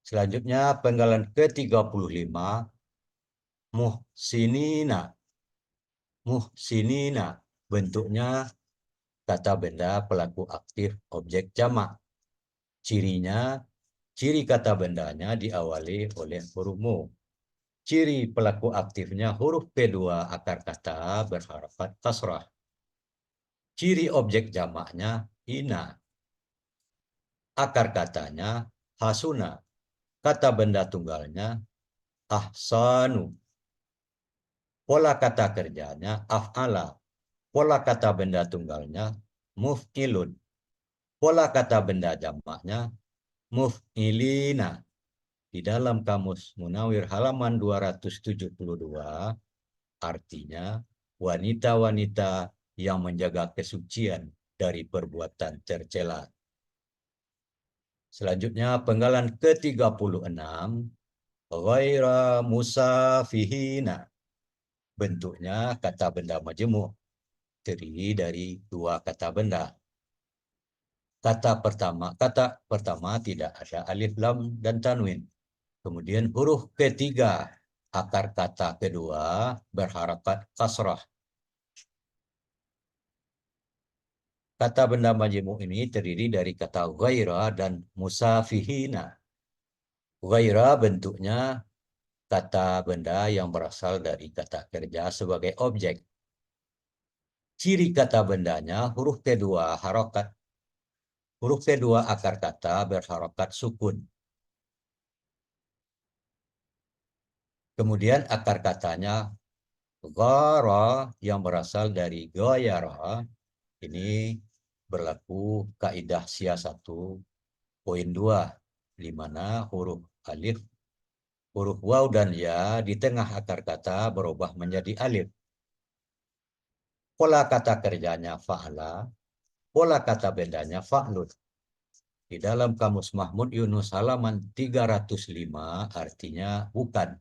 Selanjutnya penggalan ke-35, muhsinina. Muhsinina bentuknya kata benda pelaku aktif objek jamak. Cirinya, ciri kata bendanya diawali oleh huruf mu. Ciri pelaku aktifnya huruf kedua akar kata berharakat kasrah. Ciri objek jamaknya ina. Akar katanya hasuna. Kata benda tunggalnya ahsanu. Pola kata kerjanya af'ala. Pola kata benda tunggalnya muf'ilun. Pola kata benda jamaknya muf'ilina. Di dalam kamus Munawir halaman 272, artinya wanita-wanita yang menjaga kesucian dari perbuatan tercela. Selanjutnya penggalan ke-36, ghaira musafihina. Bentuknya kata benda majemuk, terdiri dari dua kata benda. Kata pertama tidak ada alif lam dan tanwin. Kemudian huruf ketiga akar kata kedua berharakat kasrah. Kata benda majemuk ini terdiri dari kata ghaira dan musafihina. Ghaira bentuknya kata benda yang berasal dari kata kerja sebagai objek. Ciri kata bendanya huruf kedua harokat. Huruf kedua akar kata berharokat sukun. Kemudian akar katanya ghara yang berasal dari ghayara. Ini berlaku kaidah SIA 1.2, di mana huruf alif, huruf waw dan ya di tengah akar kata berubah menjadi alif. Pola kata kerjanya fa'ala, pola kata bendanya fa'lun. Di dalam kamus Mahmud Yunus halaman 305 artinya bukan.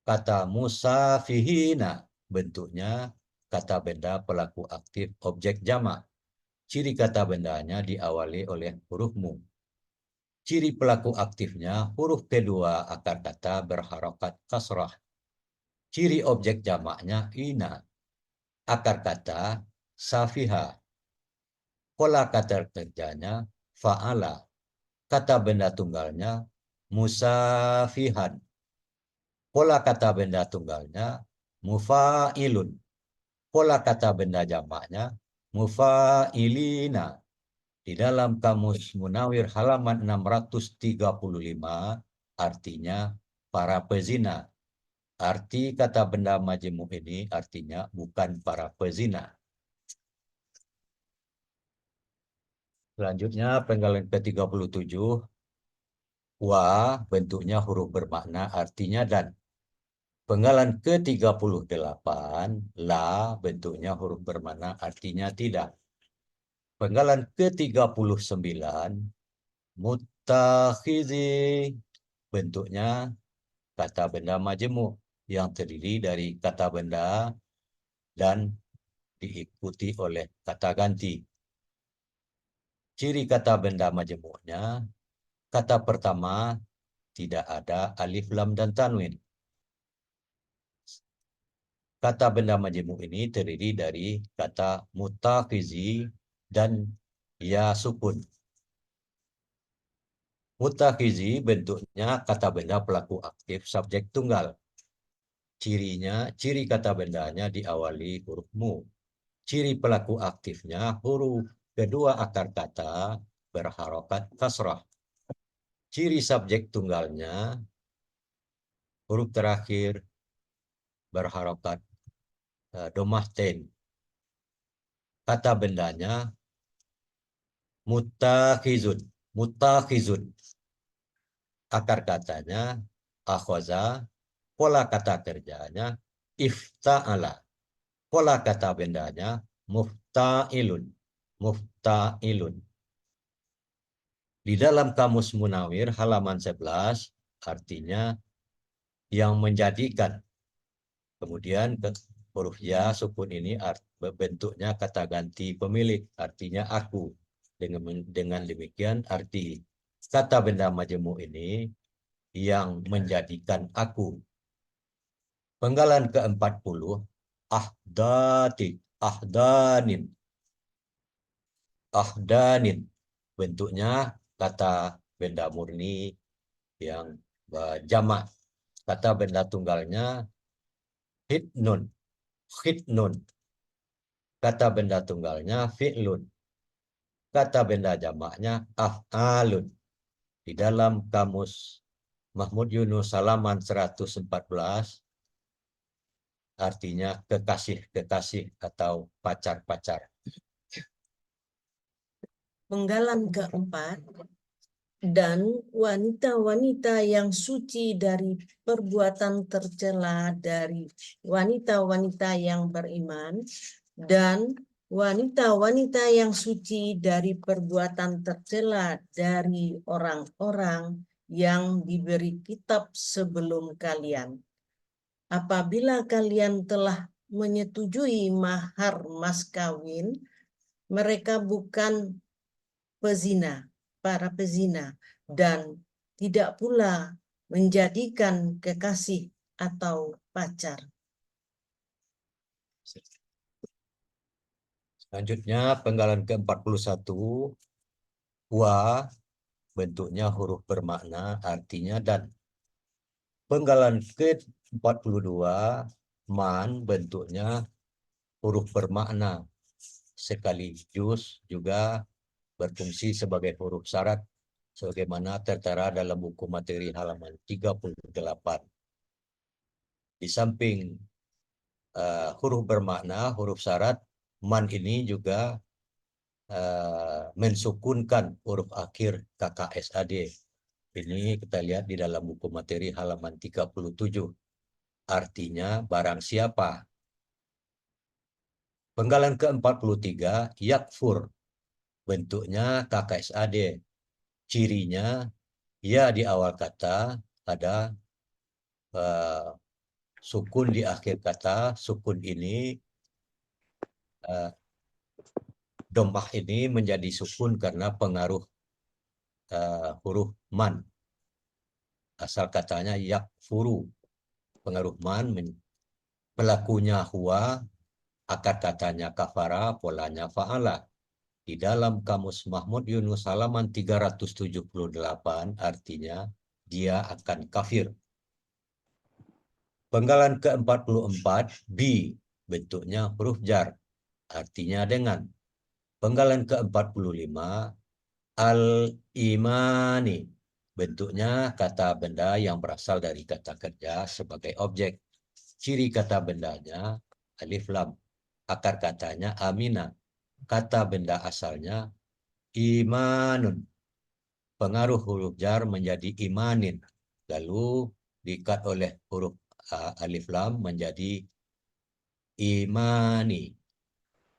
Kata musafihina bentuknya kata benda pelaku aktif objek jamak. Ciri kata bendanya diawali oleh huruf mu. Ciri pelaku aktifnya huruf kedua akar kata berharokat kasrah. Ciri objek jamaknya ina. Akar kata safiha. Pola kata kerjanya fa'ala. Kata benda tunggalnya musafihan. Pola kata benda tunggalnya mufa'ilun. Pola kata benda jamaknya mufa'ilina. Di dalam kamus Munawir halaman 635 artinya para pezina. Arti kata benda majemuk ini artinya bukan para pezina. Selanjutnya penggalan ke-37, wa bentuknya huruf bermakna artinya dan. Penggalan ke-38, la bentuknya huruf bermakna artinya tidak. Penggalan ke-39, mutakhizi bentuknya kata benda majemuk yang terdiri dari kata benda dan diikuti oleh kata ganti. Ciri kata benda majemuknya, kata pertama tidak ada alif lam dan tanwin. Kata benda majemuk ini terdiri dari kata mutakhizi dan ya sukun. Mutakhizi bentuknya kata benda pelaku aktif subjek tunggal. Ciri kata bendanya diawali huruf mu. Ciri pelaku aktifnya huruf kedua akar kata berharokat kasrah. Ciri subjek tunggalnya huruf terakhir berharokat domah ten. Kata bendanya mutakhizun. Mutakhizun. Akar katanya akhoza. Pola kata kerjanya ifta'ala. Pola kata bendanya mufta'ilun. Mufta'ilun. Di dalam kamus Munawir halaman 11 artinya yang menjadikan. Kemudian huruf ya sukun ini bentuknya kata ganti pemilik, artinya aku. Dengan demikian arti kata benda majemuk ini yang menjadikan aku. Penggalan ke-40, ahdati, ahdanin. Ahdanin. Bentuknya kata benda murni yang jamak. Kata benda tunggalnya hidnun, khidnun. Kata benda tunggalnya fi'lun. Kata benda jamaknya af'alun. Di dalam kamus Mahmud Yunus halaman 114 artinya kekasih-kekasih atau pacar-pacar. Penggalan keempat, dan wanita-wanita yang suci dari perbuatan tercela dari wanita-wanita yang beriman, dan wanita-wanita yang suci dari perbuatan tercela dari orang-orang yang diberi kitab sebelum kalian. Apabila kalian telah menyetujui mahar mas kawin, mereka bukan pezina, para pezina, dan tidak pula menjadikan kekasih atau pacar. Selanjutnya penggalan ke-41, wa bentuknya huruf bermakna, artinya dan. Penggalan ke-42, man bentuknya huruf bermakna, sekaligus juga berfungsi sebagai huruf syarat, sebagaimana tertera dalam buku materi halaman 38. Di samping huruf bermakna, huruf syarat, man ini juga mensukunkan huruf akhir KKSAD. Ini kita lihat di dalam buku materi halaman 37. Artinya barang siapa. Penggalan ke-43, yakfur. Bentuknya KKSAD. Cirinya, ya di awal kata ada sukun di akhir kata. Sukun ini, dhammah ini menjadi sukun karena pengaruh huruf man. Asal katanya yakfuru. Pengaruh man, pelakunya huwa, akar katanya kafara, polanya fa'ala. Di dalam kamus Mahmud Yunus halaman 378 artinya dia akan kafir. Penggalan ke-44, bi, bentuknya huruf jar, artinya dengan. Penggalan ke-45, al-imani, bentuknya kata benda yang berasal dari kata kerja sebagai objek. Ciri kata bendanya alif lam. Akar katanya amina. Kata benda asalnya imanun. Pengaruh huruf jar menjadi imanin. Lalu diikat oleh huruf alif lam menjadi imani.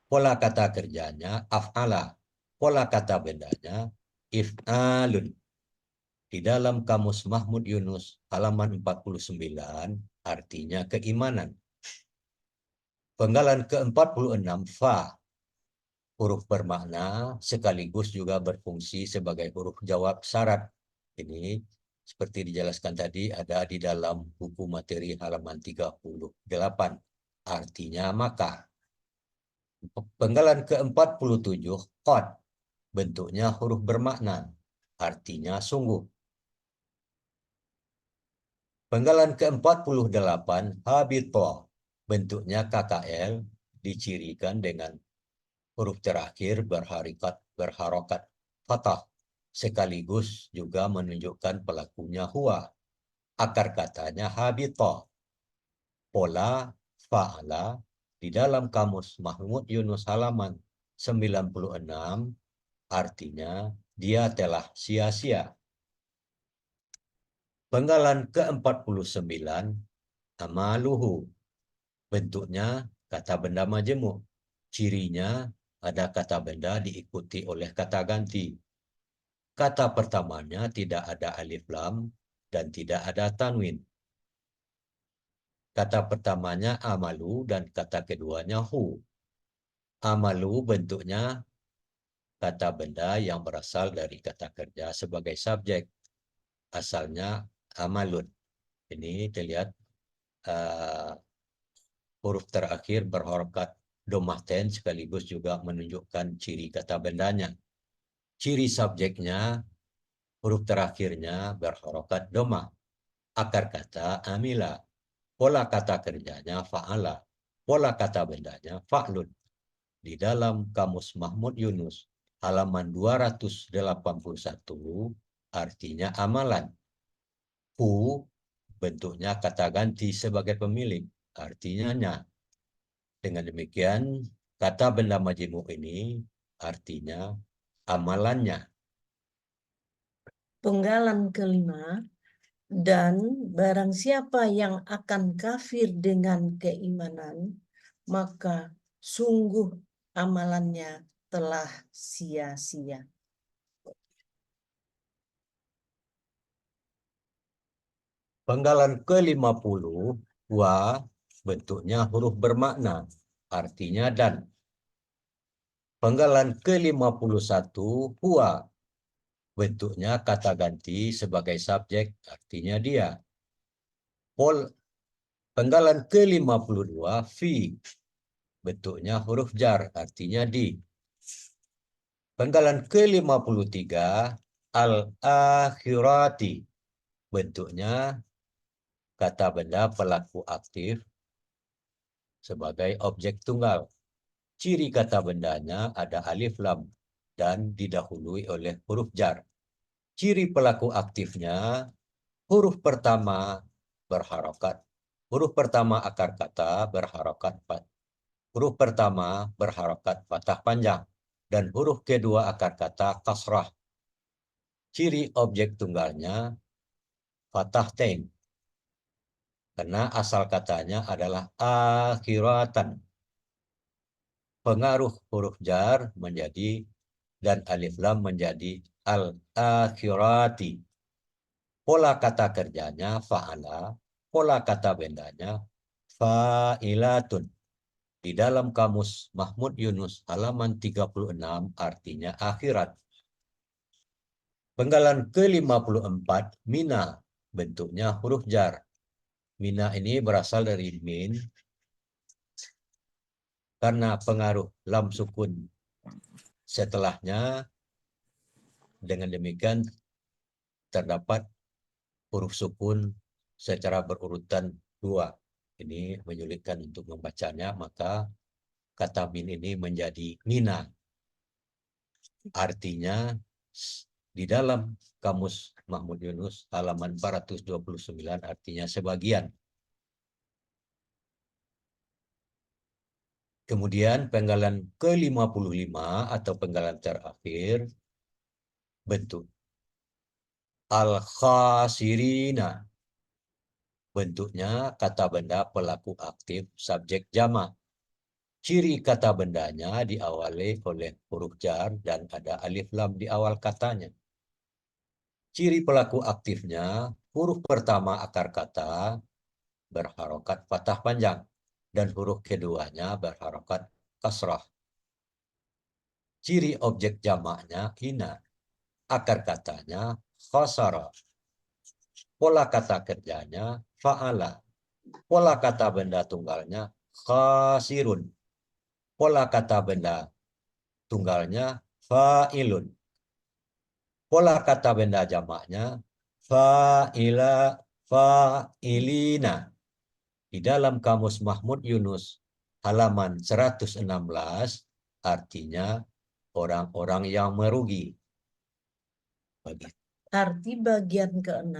Pola kata kerjanya af'ala. Pola kata bendanya if'alun. Di dalam kamus Mahmud Yunus halaman 49 artinya keimanan. Penggalan ke-46, fa, huruf bermakna sekaligus juga berfungsi sebagai huruf jawab syarat. Ini seperti dijelaskan tadi ada di dalam buku materi halaman 38. Artinya maka. Penggalan ke-47, qad, bentuknya huruf bermakna. Artinya sungguh. Penggalan ke-48, habito, bentuknya KKL, dicirikan dengan huruf terakhir berharokat fathah, sekaligus juga menunjukkan pelakunya huwa. Akar katanya habito. Pola fa'ala di dalam kamus Mahmud Yunus halaman 96 artinya dia telah sia-sia. Penggalan ke-49, amaluhu, bentuknya kata benda majemuk. Cirinya ada kata benda diikuti oleh kata ganti. Kata pertamanya tidak ada alif lam dan tidak ada tanwin. Kata pertamanya amalu dan kata keduanya hu. Amalu bentuknya kata benda yang berasal dari kata kerja sebagai subjek. Asalnya amalun. Ini terlihat huruf terakhir berharokat domah ten sekaligus juga menunjukkan ciri kata bendanya. Ciri subjeknya huruf terakhirnya berharokat domah. Akar kata amila. Pola kata kerjanya fa'ala. Pola kata bendanya fa'lun. Di dalam Kamus Mahmud Yunus halaman 281 artinya amalan. Hu bentuknya kata ganti sebagai pemilik, artinya nya. Dengan demikian kata benda majmuk ini artinya amalannya. Penggalan kelima, dan barang siapa yang akan kafir dengan keimanan, maka sungguh amalannya telah sia-sia. Penggalan ke-50 wa bentuknya huruf bermakna, artinya dan. Penggalan ke-51 huwa bentuknya kata ganti sebagai subjek, artinya dia. Penggalan ke-52 fi bentuknya huruf jar, artinya di. Penggalan ke-53 al-akhirati bentuknya kata benda pelaku aktif sebagai objek tunggal. Ciri kata bendanya ada alif lam dan didahului oleh huruf jar. Ciri pelaku aktifnya huruf pertama berharokat. Huruf pertama akar kata berharokat huruf pertama berharokat fathah panjang dan huruf kedua akar kata kasrah. Ciri objek tunggalnya fathah tain. Karena asal katanya adalah akhiratan. Pengaruh huruf jar menjadi dan alif lam menjadi al-akhirati. Pola kata kerjanya fa'ala, pola kata bendanya fa'ilatun. Di dalam Kamus Mahmud Yunus halaman 36 artinya akhirat. Penggalan ke-54 mina bentuknya huruf jar. Mina ini berasal dari min karena pengaruh lam sukun setelahnya. Dengan demikian terdapat huruf sukun secara berurutan 2. Ini menyulitkan untuk membacanya, maka kata min ini menjadi mina. Artinya di dalam Kamus Mahmud Yunus halaman 429 artinya sebagian. Kemudian penggalan ke-55 atau penggalan terakhir bentuk al-khasirina. Bentuknya kata benda pelaku aktif subjek jamak. Ciri kata bendanya diawali oleh huruf jar dan ada alif lam di awal katanya. Ciri pelaku aktifnya huruf pertama akar kata berharokat fathah panjang dan huruf keduanya berharokat kasrah. Ciri objek jamaknya hina. Akar katanya khasara. Pola kata kerjanya fa'ala. Pola kata benda tunggalnya khasirun. Pola kata benda tunggalnya fa'ilun. Pola kata benda jamaknya fa'ilina. Di dalam Kamus Mahmud Yunus halaman 116 artinya orang-orang yang merugi. Arti bagian ke-6,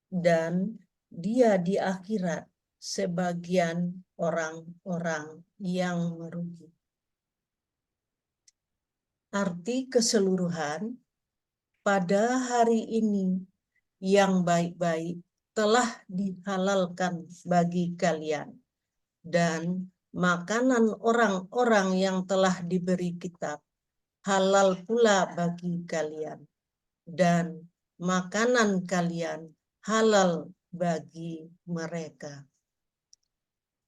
dan dia di akhirat sebagian orang-orang yang merugi. Arti keseluruhan, pada hari ini yang baik-baik telah dihalalkan bagi kalian, dan makanan orang-orang yang telah diberi kitab halal pula bagi kalian, dan makanan kalian halal bagi mereka.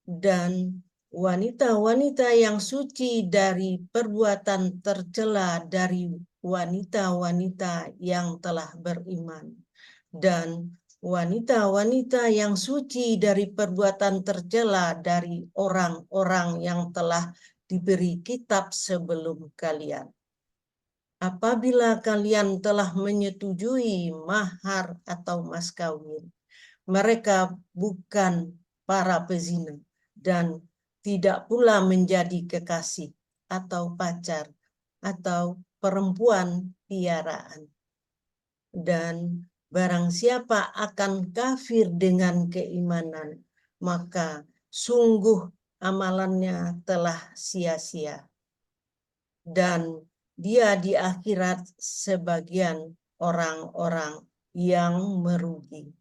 dan wanita-wanita yang suci dari perbuatan tercela dari wanita-wanita yang telah beriman, dan wanita-wanita yang suci dari perbuatan tercela dari orang-orang yang telah diberi kitab sebelum kalian. Apabila kalian telah menyetujui mahar atau mas kawin, mereka bukan para pezina dan tidak pula menjadi kekasih atau pacar atau perempuan piaraan. Dan barang siapa akan kafir dengan keimanan, maka sungguh amalannya telah sia-sia. Dan dia di akhirat sebagian orang-orang yang merugi.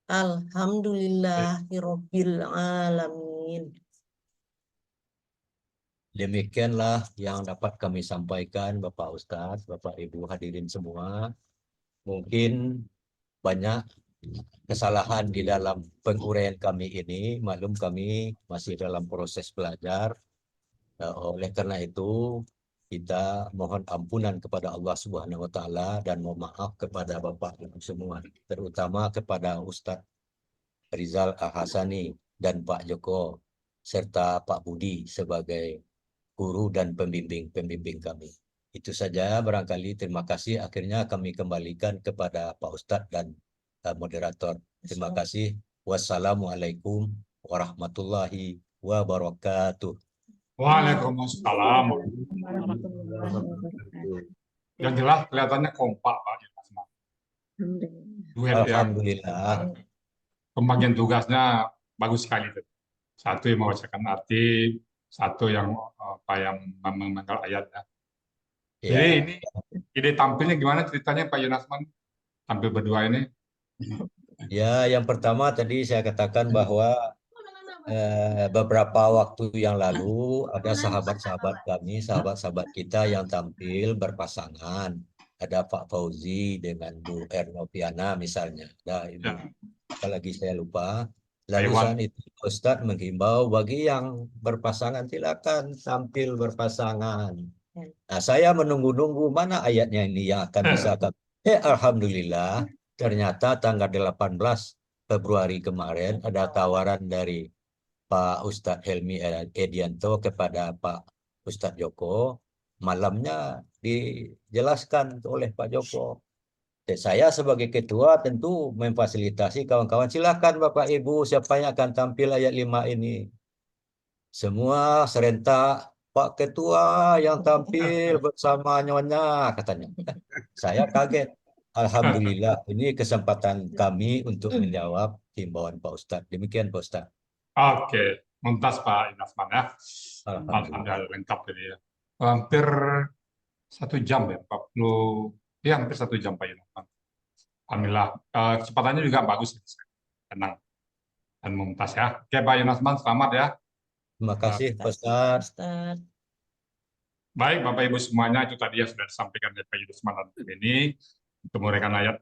Alhamdulillahirabbil alamin. Demikianlah yang dapat kami sampaikan Bapak Ustadz, Bapak Ibu hadirin semua. Mungkin banyak kesalahan di dalam penguraian kami ini, maklum kami masih dalam proses belajar. Oleh karena itu kita mohon ampunan kepada Allah Subhanahu wa taala dan mohon maaf kepada Bapak Ibu semua, terutama kepada Ustadz Rizal Al-Hasani dan Pak Joko serta Pak Budi sebagai guru dan pembimbing kami. Itu saja barangkali, terima kasih. Akhirnya kami kembalikan kepada Pak Ustadz dan moderator. Terima kasih. Wassalamualaikum warahmatullahi wabarakatuh. Waalaikumsalam. Warahmatullahi wabarakatuh. Yang jelas kelihatannya kompak Pak Yunasman. Alhamdulillah. Duet yang Alhamdulillah. pembagian tugasnya bagus sekali. Satu yang membacakan arti, satu yang memenggal ayat. Ya. Jadi ini ide tampilnya gimana ceritanya Pak Yunasman? Tampil berdua ini. Ya, yang pertama tadi saya katakan bahwa beberapa waktu yang lalu ada sahabat-sahabat kami, sahabat-sahabat kita yang tampil berpasangan. Ada Pak Fauzi dengan Bu Ernoviana misalnya. Ada Ibu, apalagi saya lupa. Lalu saat itu Ustadz menghimbau bagi yang berpasangan silakan tampil berpasangan. Nah, saya menunggu-nunggu mana ayatnya ini yang akan bisa alhamdulillah ternyata tanggal 18 Februari kemarin ada tawaran dari Pak Ustadz Helmi Edianto kepada Pak Ustadz Joko. Malamnya dijelaskan oleh Pak Joko. Saya sebagai ketua tentu memfasilitasi kawan-kawan. Silakan Bapak Ibu siapa yang akan tampil ayat 5 ini. Semua serentak Pak Ketua yang tampil bersama Nyonya katanya. Saya kaget. Alhamdulillah ini kesempatan kami untuk menjawab himbauan Pak Ustadz. Demikian Pak Ustadz. Oke, mumtaz Pak Yunasman ya. Alhamdulillah lengkap jadi ya. Hampir 1 jam ya, 40, ya hampir 1 jam Pak Yunasman. Alhamdulillah, kecepatannya juga bagus, tenang dan mumtaz ya. Oke Pak Yunasman, selamat ya. Terima kasih Pak Ustadz. Baik Bapak Ibu semuanya, itu tadi yang sudah disampaikan oleh Pak Yunasman ini untuk menguraikan ayat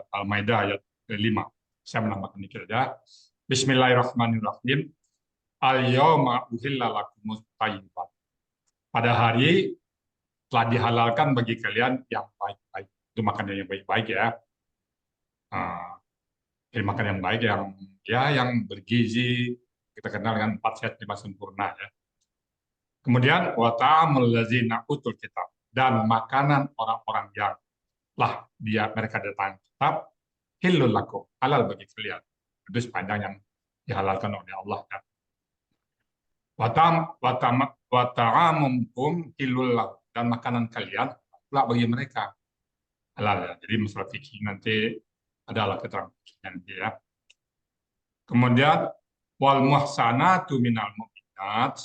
Al-Maidah ayat 5. Saya menambahkan dikit aja. Bismillahirrahmanirrahim. Al-yawma uhilla lakumut thayyibat. Pada hari telah dihalalkan bagi kalian yang baik-baik. Itu makan yang baik-baik ya. Jadi makan yang baik yang bergizi, kita kenal dengan 4 sehat 5 sempurna ya. Kemudian wa ta'amul ladzina utul kitab, dan makanan orang-orang yang telah mereka datang kitab hillul lakum, halal bagi kalian. Itu sepanjang yang dihalalkan oleh Allah ya. Wa ta'amukum hillul lakum, dan makanan kalian pula bagi mereka halal ya. Jadi masalah fikih nanti adalah keterangan nanti ya. Kemudian wal muhsanatu minal mu'minat,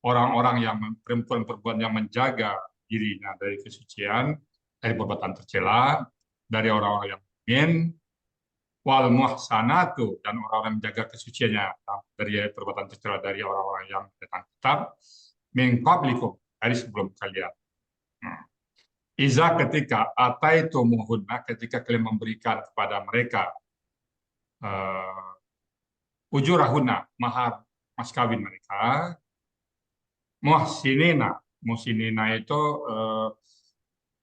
orang-orang yang perempuan-perempuan yang menjaga dirinya dari kesucian, dari perbuatan tercela, dari orang-orang yang mukmin, wal muhsanatu, dan orang-orang yang menjaga kesuciannya dari perbuatan tercela dari orang-orang yang datang kitab, min qablikum, dari sebelum kalian. Iza ketika ataitumuhunna, ketika kalian memberikan kepada mereka ujurahunna, mahar mas kawin mereka. Muhsinina. Muhsinina itu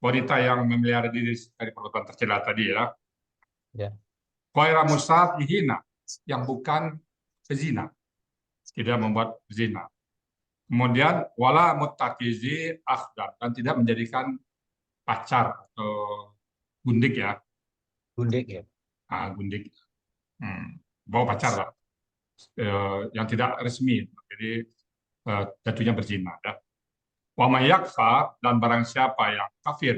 wanita yang memelihara diri dari perbuatan tercela tadi ya. Ya. Ghaira musafihina, yang bukan pezina, tidak membuat zina. Kemudian wala muttakizi akhdan, dan tidak menjadikan pacar atau gundik ya. Gundik ya. Gundik. Bawa pacar lah. Yang tidak resmi. Jadi jatuhnya berzina ya. Wa may yakfar, dan barang siapa yang kafir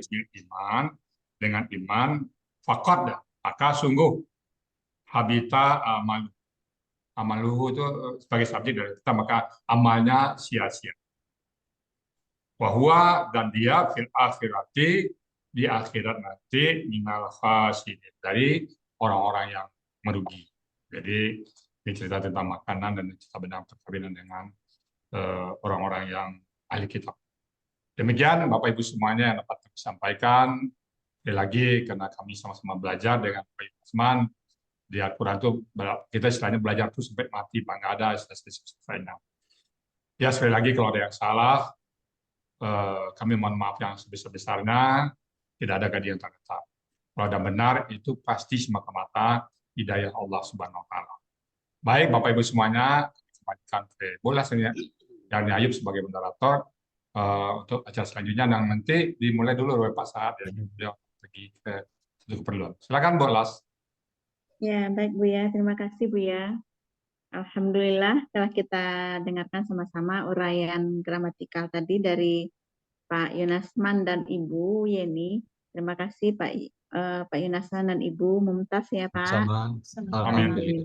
dengan iman, faqad, maka sungguh habita amaluhu itu sebagai subjek dari kita, maka amalnya sia-sia. Wahwa, dan dia fil akhirati, di akhirat nanti minal khasirin, dari orang-orang yang merugi. Jadi ini cerita tentang makanan dan cerita tentang perkawinan dengan orang-orang yang ahli kitab. Demikian Bapak Ibu semuanya yang dapat kami sampaikan. Sekali lagi, karena kami sama-sama belajar dengan Pak Usman di Al-Quran itu, kita istilahnya belajar itu sampai mati, Pak, nggak ada selesai. Ya, sekali lagi kalau ada yang salah, kami mohon maaf yang sebesar-besarnya. Tidak ada gading yang terletak. Kalau ada benar, itu pasti semata-mata hidayah Allah Subhanahu Wa Taala. Baik, Bapak Ibu semuanya, kembalikan ke bola saya yang Ayub sebagai moderator untuk acara selanjutnya, dan nanti dimulai dulu oleh Pak Saad ya, beliau pergi ke satu keperluan. Silakan Bu Las. Ya, baik Bu ya. Terima kasih Bu ya. Alhamdulillah telah kita dengarkan sama-sama uraian gramatikal tadi dari Pak Yunasman dan Ibu Yeni. Terima kasih Pak Yunasman dan Ibu Mumtaz ya Pak. Sama. Amin.